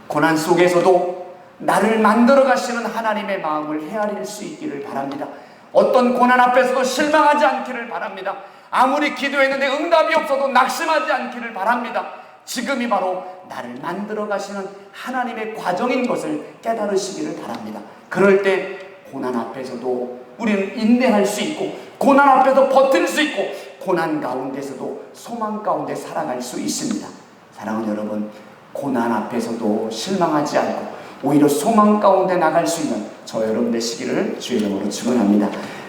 고난 속에서도 나를 만들어 가시는 하나님의 마음을 헤아릴 수 있기를 바랍니다. 어떤 고난 앞에서도 실망하지 않기를 바랍니다. 아무리 기도했는데 응답이 없어도 낙심하지 않기를 바랍니다. 지금이 바로 나를 만들어 가시는 하나님의 과정인 것을 깨달으시기를 바랍니다. 그럴 때 고난 앞에서도 우리는 인내할 수 있고, 고난 앞에서 버틸 수 있고, 고난 가운데서도 소망 가운데 살아갈 수 있습니다. 사랑하는 여러분, 고난 앞에서도 실망하지 않고 오히려 소망 가운데 나갈 수 있는 저 여러분 되시기를 주의 이름으로 축원합니다.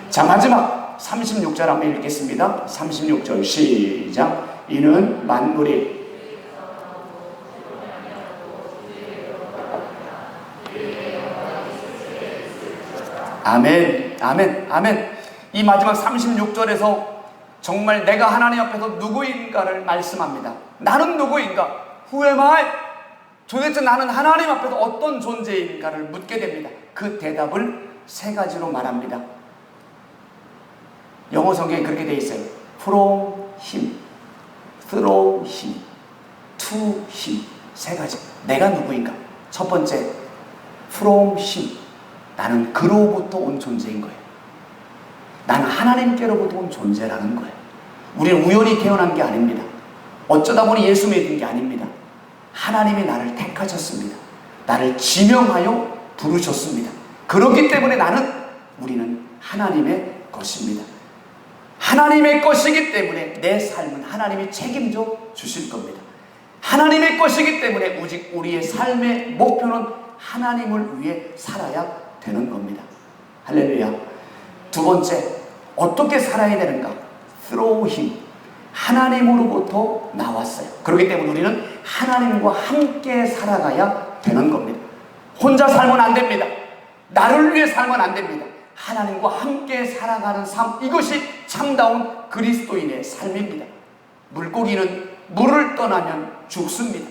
자, 마지막 36절 한번 읽겠습니다. 36절 시작. 이는 만물이 아멘, 아멘, 아멘. 이 마지막 36절에서 정말 내가 하나님 앞에서 누구인가를 말씀합니다. 나는 누구인가? Who am I? 도대체 나는 하나님 앞에서 어떤 존재인가를 묻게 됩니다. 그 대답을 세 가지로 말합니다. 영어 성경에 그렇게 되어 있어요. From Him, Through Him, To Him. 세 가지. 내가 누구인가? 첫 번째, From Him. 나는 그로부터 온 존재인 거예요. 나는 하나님께로부터 온 존재라는 거예요. 우리는 우연히 태어난 게 아닙니다. 어쩌다 보니 예수 믿은 게 아닙니다. 하나님이 나를 택하셨습니다. 나를 지명하여 부르셨습니다. 그렇기 때문에 우리는 하나님의 것입니다. 하나님의 것이기 때문에 내 삶은 하나님이 책임져 주실 겁니다. 하나님의 것이기 때문에 오직 우리의 삶의 목표는 하나님을 위해 살아야 되는 겁니다. 할렐루야. 두 번째, 어떻게 살아야 되는가? Through Him. 하나님으로부터 나왔어요. 그렇기 때문에 우리는 하나님과 함께 살아가야 되는 겁니다. 혼자 살면 안 됩니다. 나를 위해 살면 안 됩니다. 하나님과 함께 살아가는 삶, 이것이 참다운 그리스도인의 삶입니다. 물고기는 물을 떠나면 죽습니다.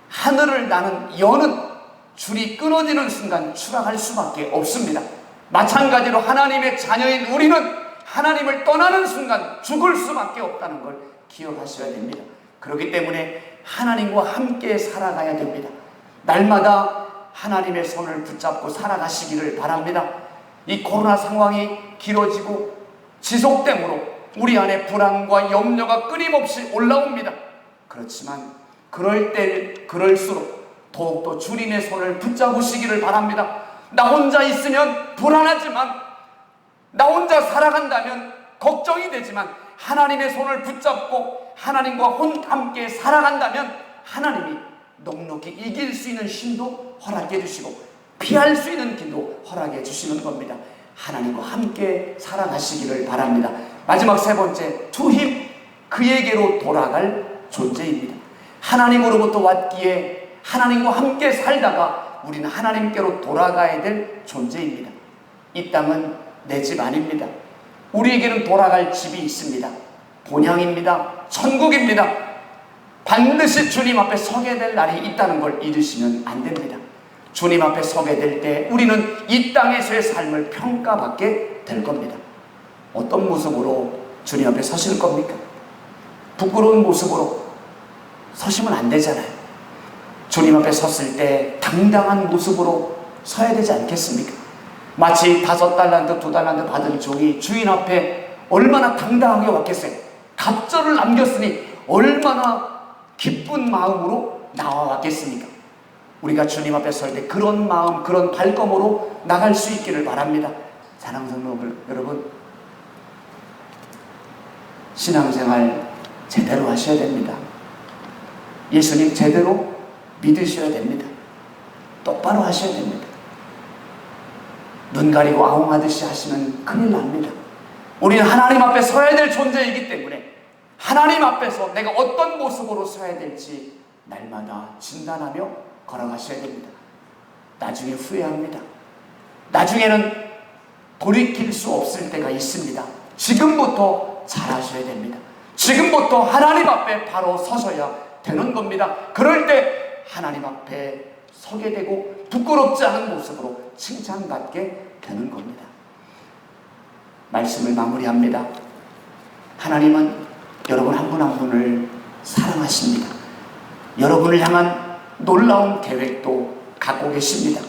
하늘을 나는 여는 줄이 끊어지는 순간 추락할 수밖에 없습니다. 마찬가지로 하나님의 자녀인 우리는 하나님을 떠나는 순간 죽을 수밖에 없다는 걸 기억하셔야 됩니다. 그렇기 때문에 하나님과 함께 살아가야 됩니다. 날마다 하나님의 손을 붙잡고 살아가시기를 바랍니다. 이 코로나 상황이 길어지고 지속됨으로 우리 안에 불안과 염려가 끊임없이 올라옵니다. 그렇지만 그럴수록 더욱더 주님의 손을 붙잡으시기를 바랍니다. 나 혼자 있으면 불안하지만, 나 혼자 살아간다면 걱정이 되지만, 하나님의 손을 붙잡고 하나님과 함께 살아간다면 하나님이 넉넉히 이길 수 있는 힘도 허락해 주시고 피할 수 있는 길도 허락해 주시는 겁니다. 하나님과 함께 살아가시기를 바랍니다. 마지막 세 번째, to Him. 그에게로 돌아갈 존재입니다. 하나님으로부터 왔기에 하나님과 함께 살다가 우리는 하나님께로 돌아가야 될 존재입니다. 이 땅은 내 집 아닙니다. 우리에게는 돌아갈 집이 있습니다. 본향입니다. 천국입니다. 반드시 주님 앞에 서게 될 날이 있다는 걸 잊으시면 안 됩니다. 주님 앞에 서게 될 때 우리는 이 땅에서의 삶을 평가받게 될 겁니다. 어떤 모습으로 주님 앞에 서실 겁니까? 부끄러운 모습으로 서시면 안 되잖아요. 주님 앞에 섰을 때 당당한 모습으로 서야 되지 않겠습니까? 마치 5달란트, 2달란트 받은 종이 주인 앞에 얼마나 당당하게 왔겠어요. 갑절을 남겼으니 얼마나 기쁜 마음으로 나와왔겠습니까? 우리가 주님 앞에 설 때 그런 마음, 그런 발걸음으로 나갈 수 있기를 바랍니다. 사랑하는 성도 여러분, 신앙생활 제대로 하셔야 됩니다. 예수님 제대로 믿으셔야 됩니다. 똑바로 하셔야 됩니다. 눈 가리고 아웅하듯이 하시면 큰일 납니다. 우리는 하나님 앞에 서야 될 존재이기 때문에 하나님 앞에서 내가 어떤 모습으로 서야 될지 날마다 진단하며 걸어가셔야 됩니다. 나중에 후회합니다. 나중에는 돌이킬 수 없을 때가 있습니다. 지금부터 잘하셔야 됩니다. 지금부터 하나님 앞에 바로 서셔야 되는 겁니다. 그럴 때 하나님 앞에 서게 되고 부끄럽지 않은 모습으로 칭찬받게 되는 겁니다. 말씀을 마무리합니다. 하나님은 여러분 한 분 한 분을 사랑하십니다. 여러분을 향한 놀라운 계획도 갖고 계십니다.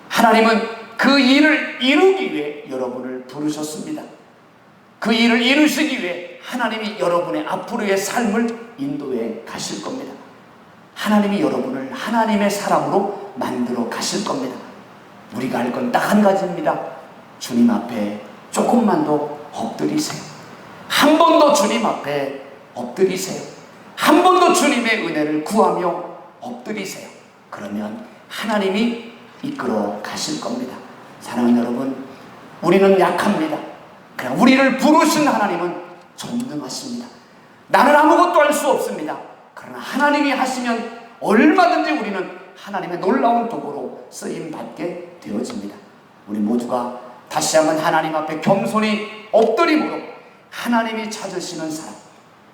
하나님은 그 일을 이루기 위해 여러분을 부르셨습니다. 그 일을 이루시기 위해 하나님이 여러분의 앞으로의 삶을 인도해 가실 겁니다. 하나님이 여러분을 하나님의 사람으로 만들어 가실 겁니다. 우리가 할 건 딱 한 가지입니다. 주님 앞에 조금만 더 엎드리세요. 한 번 더 주님 앞에 엎드리세요. 한 번 더 주님의 은혜를 구하며 엎드리세요. 그러면 하나님이 이끌어 가실 겁니다. 사랑하는 여러분, 우리는 약합니다. 그러나 우리를 부르신 하나님은 전능하십니다. 나는 아무것도 할 수 없습니다. 그러나 하나님이 하시면 얼마든지 우리는 하나님의 놀라운 도구로 쓰임받게 되어집니다. 우리 모두가 다시 한번 하나님 앞에 겸손히 엎드림으로 하나님이 찾으시는 사람,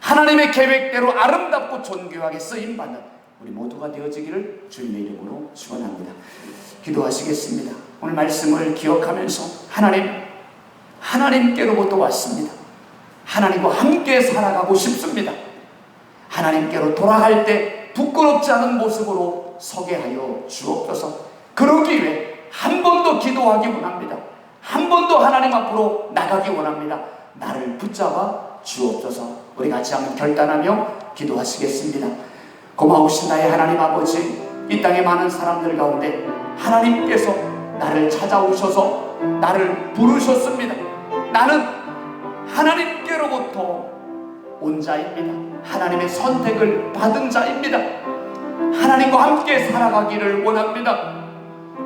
하나님의 계획대로 아름답고 존귀하게 쓰임받는 우리 모두가 되어지기를 주님의 이름으로 축원합니다. 기도하시겠습니다. 오늘 말씀을 기억하면서 하나님께로부터 왔습니다. 하나님과 함께 살아가고 싶습니다. 하나님께로 돌아갈 때 부끄럽지 않은 모습으로 서게 하여 주옵소서. 그러기 위해 한 번 더 기도하기 원합니다. 한 번 더 하나님 앞으로 나가기 원합니다. 나를 붙잡아 주옵소서. 우리 같이 한번 결단하며 기도하시겠습니다. 고마우신 나의 하나님 아버지, 이 땅의 많은 사람들 가운데 하나님께서 나를 찾아오셔서 나를 부르셨습니다. 나는 하나님께로부터 온 자입니다. 하나님의 선택을 받은 자입니다. 하나님과 함께 살아가기를 원합니다.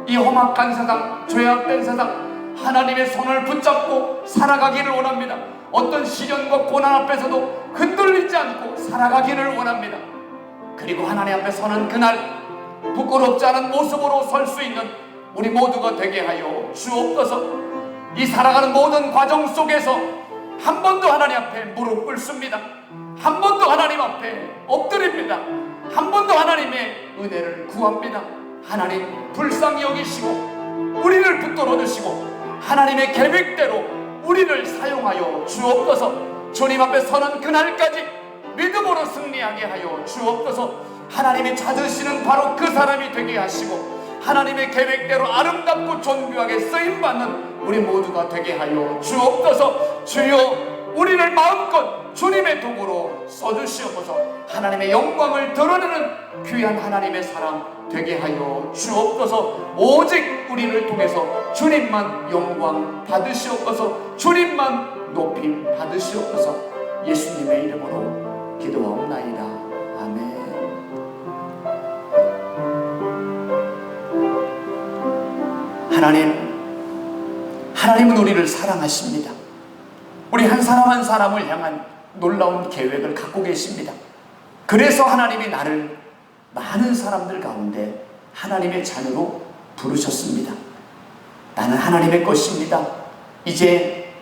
이 험악한 세상, 죄악된 세상, 하나님의 손을 붙잡고 살아가기를 원합니다. 어떤 시련과 고난 앞에서도 흔들리지 않고 살아가기를 원합니다. 그리고 하나님 앞에 서는 그날 부끄럽지 않은 모습으로 설 수 있는 우리 모두가 되게 하여 주옵소서. 이 살아가는 모든 과정 속에서 한 번 더 하나님 앞에 무릎 꿇습니다. 한 번 더 하나님 앞에 엎드립니다. 한 번 더 하나님의 은혜를 구합니다. 하나님 불쌍히 여기시고 우리를 붙들어 주시고 하나님의 계획대로 우리를 사용하여 주옵소서. 주님 앞에 서는 그날까지 믿음으로 승리하게 하여 주옵소서. 하나님이 찾으시는 바로 그 사람이 되게 하시고 하나님의 계획대로 아름답고 존귀하게 쓰임받는 우리 모두가 되게 하여 주옵소서. 주여, 우리를 마음껏 주님의 도구로 써주시옵소서. 하나님의 영광을 드러내는 귀한 하나님의 사람 되게 하여 주옵소서. 오직 우리를 통해서 주님만 영광 받으시옵소서. 주님만 높임 받으시옵소서. 예수님의 이름으로 기도하옵나이다. 아멘. 하나님은 우리를 사랑하십니다. 우리 한 사람 한 사람을 향한 놀라운 계획을 갖고 계십니다. 그래서 하나님이 나를 많은 사람들 가운데 하나님의 자녀로 부르셨습니다. 나는 하나님의 것입니다. 이제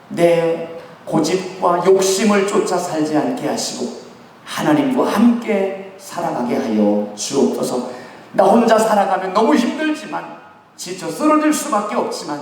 내 고집과 욕심을 쫓아 살지 않게 하시고 하나님과 함께 살아가게 하여 주옵소서. 나 혼자 살아가면 너무 힘들지만 지쳐 쓰러질 수밖에 없지만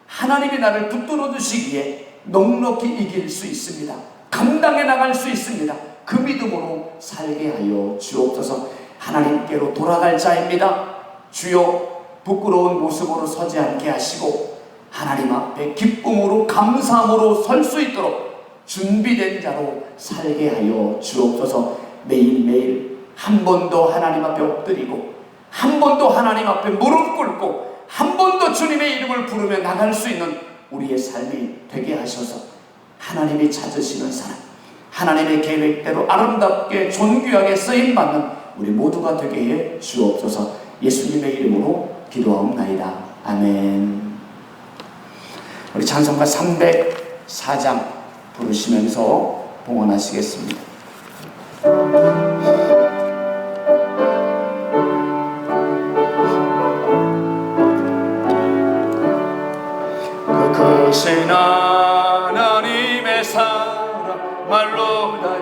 하나님이 나를 붙들어 주시기에 넉넉히 이길 수 있습니다. 감당해 나갈 수 있습니다. 그 믿음으로 살게 하여 주옵소서. 하나님께로 돌아갈 자입니다. 주여, 부끄러운 모습으로 서지 않게 하시고 하나님 앞에 기쁨으로 감사함으로 설 수 있도록 준비된 자로 살게 하여 주옵소서. 매일매일 한 번 더 하나님 앞에 엎드리고 한 번 더 하나님 앞에 무릎 꿇고 한 번 더 주님의 이름을 부르며 나갈 수 있는 우리의 삶이 되게 하셔서 하나님이 찾으시는 사람, 하나님의 계획대로 아름답게 존귀하게 쓰임받는 우리 모두가 되게 해 주옵소서. 예수님의 이름으로 기도하옵나이다. 아멘. 우리 찬송가 304장 부르시면서 봉헌하시겠습니다. 그 크신 하나님의 사랑 말로 다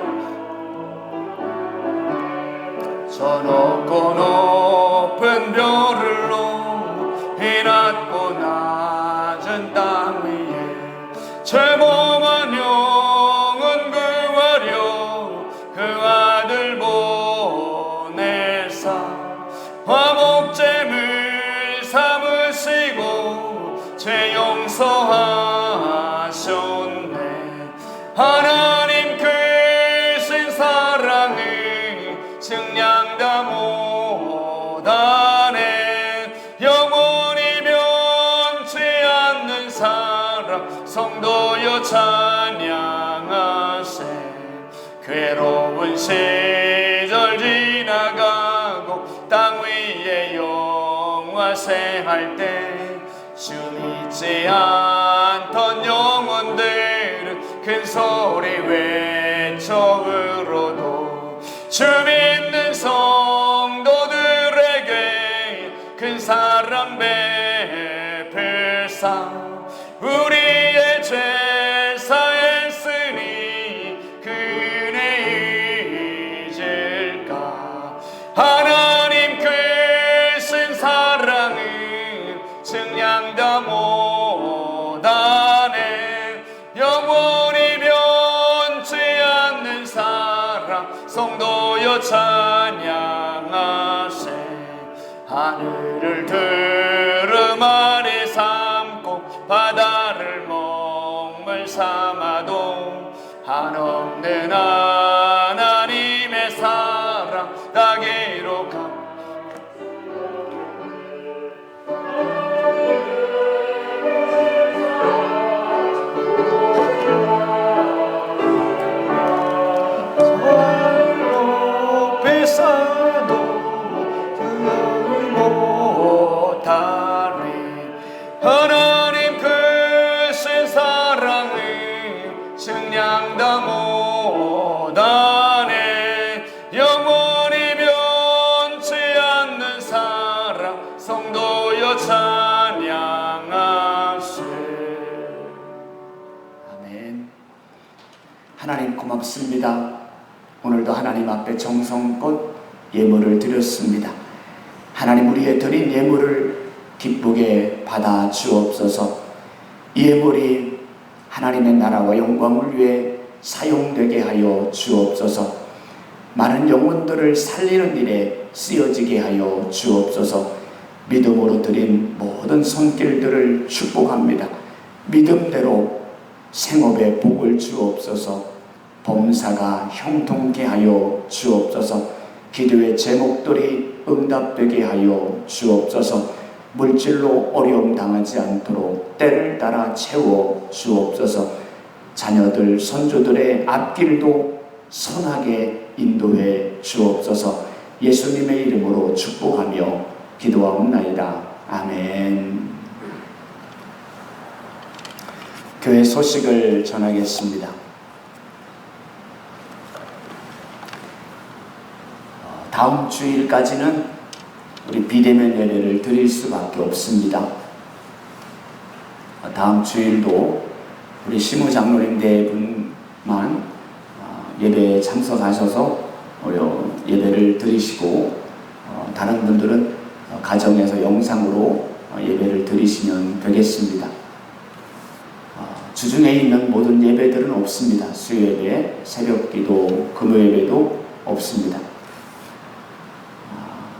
저 높고 높은 별을 넘어 이 낮고 낮은 땅 위에 죄범한 영혼 구하려 그 아들 보내사 화목제물 삼으시고 죄 용서하셨네. 하나님 크신 사랑을 증량다 못하네. 영원히 변치 않는 사랑 성도여 찬양하세. 괴로운 시절 지나가고 땅 위에 영화 생할 때 주 믿지 않던 영혼들은 큰 소리 외쳐 울어도 주 믿는 성도들에게 큰 사랑 베풀사 우리의 죄 사했으니 그네 잊을까. 하나님 크신 사랑을 증량다 못하네. 영원히 변치 않는 사랑 성도여 찬양하세. 하늘을 들음 아래 삼고 바다를 먹물 삼아도 한없는 하나님의 사랑 나게로 가. 하나님 크신 사랑을 증량다 못하네. 영원히 변치 않는 사랑 성도여 찬양하세. 아멘. 하나님 고맙습니다. 오늘도 하나님 앞에 정성껏 예물을 드렸습니다. 하나님, 우리의 드린 예물을 기쁘게 받아 주옵소서. 이 예물이 하나님의 나라와 영광을 위해 사용되게 하여 주옵소서. 많은 영혼들을 살리는 일에 쓰여지게 하여 주옵소서. 믿음으로 드린 모든 손길들을 축복합니다. 믿음대로 생업에 복을 주옵소서. 범사가 형통케 하여 주옵소서. 기도의 제목들이 응답되게 하여 주옵소서. 물질로 어려움 당하지 않도록 때를 따라 채워 주옵소서. 자녀들, 선조들의 앞길도 선하게 인도해 주옵소서. 예수님의 이름으로 축복하며 기도하옵나이다. 아멘. 교회 소식을 전하겠습니다. 다음 주일까지는 우리 비대면 예배를 드릴 수밖에 없습니다. 다음 주일도 우리 시무 장로님 네 분만 예배에 참석하셔서 예배를 드리시고 다른 분들은 가정에서 영상으로 예배를 드리시면 되겠습니다. 주중에 있는 모든 예배들은 없습니다. 수요예배, 새벽기도, 금요예배도 없습니다.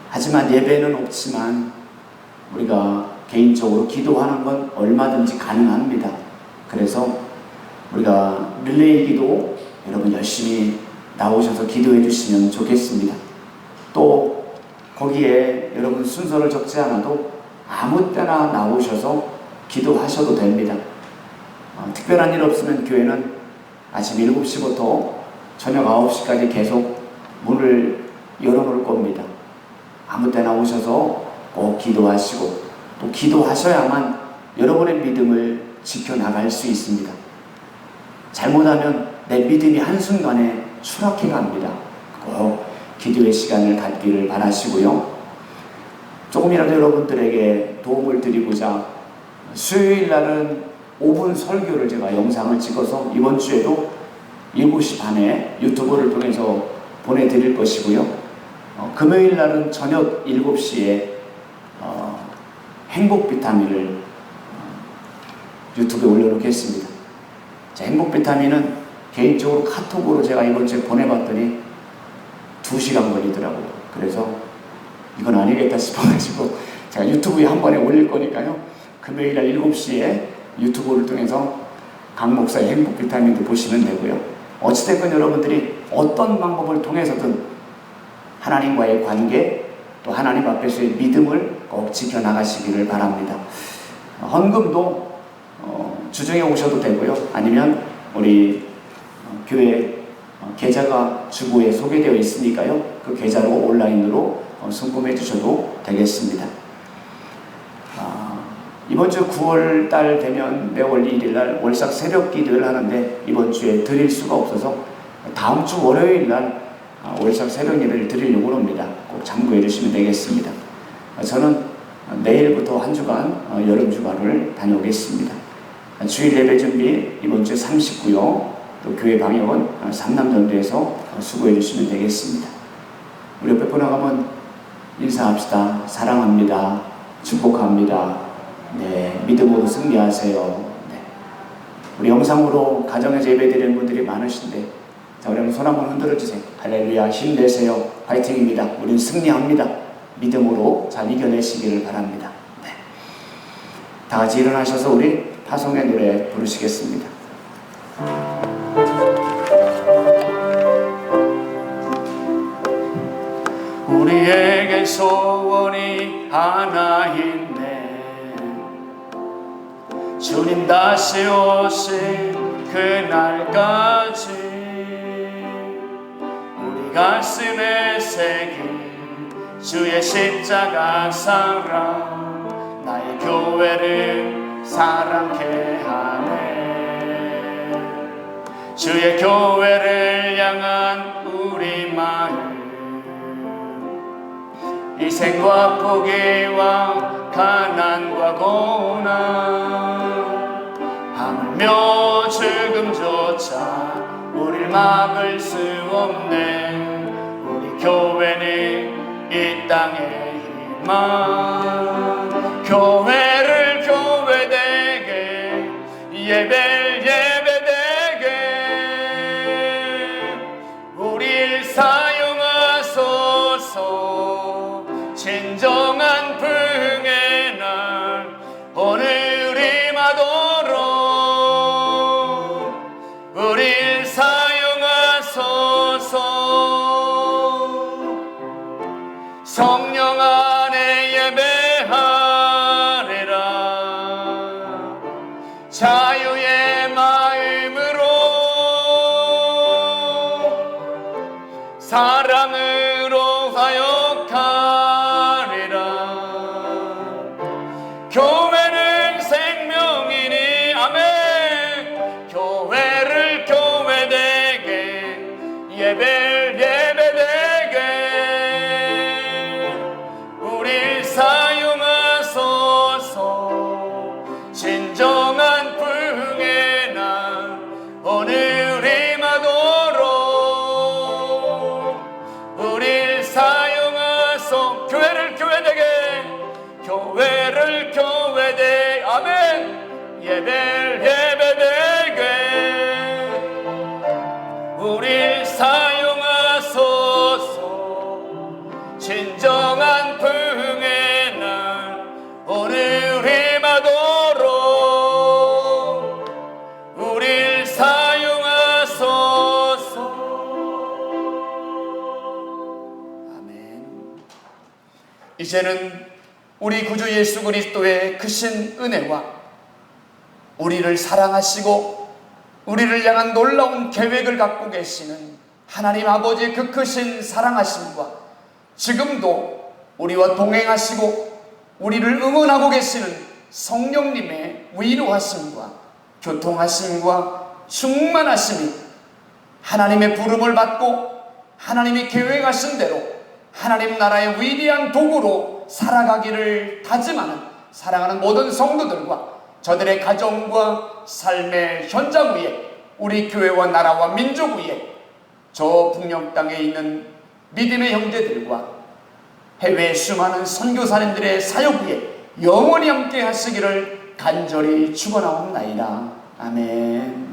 하지만 예배는 없지만 우리가 개인적으로 기도하는 건 얼마든지 가능합니다. 그래서 우리가 릴레이 기도 여러분 열심히 나오셔서 기도해 주시면 좋겠습니다. 또 거기에 여러분 순서를 적지 않아도 아무 때나 나오셔서 기도하셔도 됩니다. 특별한 일 없으면 교회는 아침 7시부터 저녁 9시까지 계속 문을 열어놓을 겁니다. 아무 때나 오셔서 꼭 기도하시고 또 기도하셔야만 여러분의 믿음을 지켜나갈 수 있습니다. 잘못하면 내 믿음이 한순간에 추락해 갑니다. 꼭 기도의 시간을 갖기를 바라시고요. 조금이라도 여러분들에게 도움을 드리고자 수요일 날은 5분 설교를 제가 영상을 찍어서 이번 주에도 7시 반에 유튜브를 통해서 보내드릴 것이고요. 금요일 날은 저녁 7시에 행복 비타민을 유튜브에 올려놓겠습니다. 자, 행복 비타민은 개인적으로 카톡으로 제가 이번 주에 보내봤더니 2시간 걸리더라고요. 그래서 이건 아니겠다 싶어가지고 제가 유튜브에 한 번에 올릴 거니까요. 금요일 날 7시에 유튜브를 통해서 강 목사의 행복 비타민도 보시면 되고요. 어찌됐건 여러분들이 어떤 방법을 통해서든 하나님과의 관계 또 하나님 앞에서의 믿음을 꼭 지켜나가시기를 바랍니다. 헌금도 주중에 오셔도 되고요. 아니면 우리 교회 계좌가 주보에 소개되어 있으니까요. 그 계좌로 온라인으로 송금해 주셔도 되겠습니다. 이번 주 9월 달 되면 매월 1일 날 월삭 새벽 기도를 하는데 이번 주에 드릴 수가 없어서 다음 주 월요일 날 월삭 새벽 예배를 드리려고 합니다. 꼭 참고해 주시면 되겠습니다. 저는 내일부터 한 주간 여름 휴가를 다녀오겠습니다. 주일 예배 준비 이번 주에 39요. 또 교회 방역은 삼남전도에서 수고해 주시면 되겠습니다. 우리 옆에 나가면 인사합시다. 사랑합니다. 축복합니다. 네, 믿음으로 승리하세요. 네. 우리 영상으로 가정에서 예배 드리는 분들이 많으신데 자, 우리 손 한번 흔들어 주세요. 할렐루야, 힘내세요. 화이팅입니다. 우리는 승리합니다. 믿음으로 잘 이겨내시기를 바랍니다. 네. 다 같이 일어나셔서 우리 파송의 노래 부르시겠습니다. 우리에게 소원이 하나 있네. 주님 다시 오실 그날까지 우리 가슴에 새긴 주의 십자가 사랑 나의 교회를 사랑케 하네. 주의 교회를 향한 우리 마음 희생과 포기와 가난과 고난 하물며 죽음조차 우릴 막을 수 없네. 우리 교회는 이 땅의 희망. 교회를 교회되게 예배를 예배되게 우릴 사용하소서. 진정한 부흥의 날 오늘이 마도록 우릴 사용하소서. 성령 안에 예배하리라. 자유의 마음으로 사랑으로 사역하리라. 교회는 생명이니 아멘. 교회를 교회되게 예배를 예배되게 우릴 사용하소서. 진정한 부흥의 날 오늘이 마도록 우릴 사용하소. 교회를 교회되게 교회를 교회되 아멘. 예배를 예배되 이제는 우리 구주 예수 그리스도의 크신 은혜와 우리를 사랑하시고 우리를 향한 놀라운 계획을 갖고 계시는 하나님 아버지의 그 크신 사랑하심과 지금도 우리와 동행하시고 우리를 응원하고 계시는 성령님의 위로하심과 교통하심과 충만하심이 하나님의 부름을 받고 하나님이 계획하신 대로 하나님 나라의 위대한 도구로 살아가기를 다짐하는 사랑하는 모든 성도들과 저들의 가정과 삶의 현장 위에 우리 교회와 나라와 민족 위에 저 북녘 땅에 있는 믿음의 형제들과 해외 수많은 선교사님들의 사역 위에 영원히 함께 하시기를 간절히 축원하옵나이다. 아멘.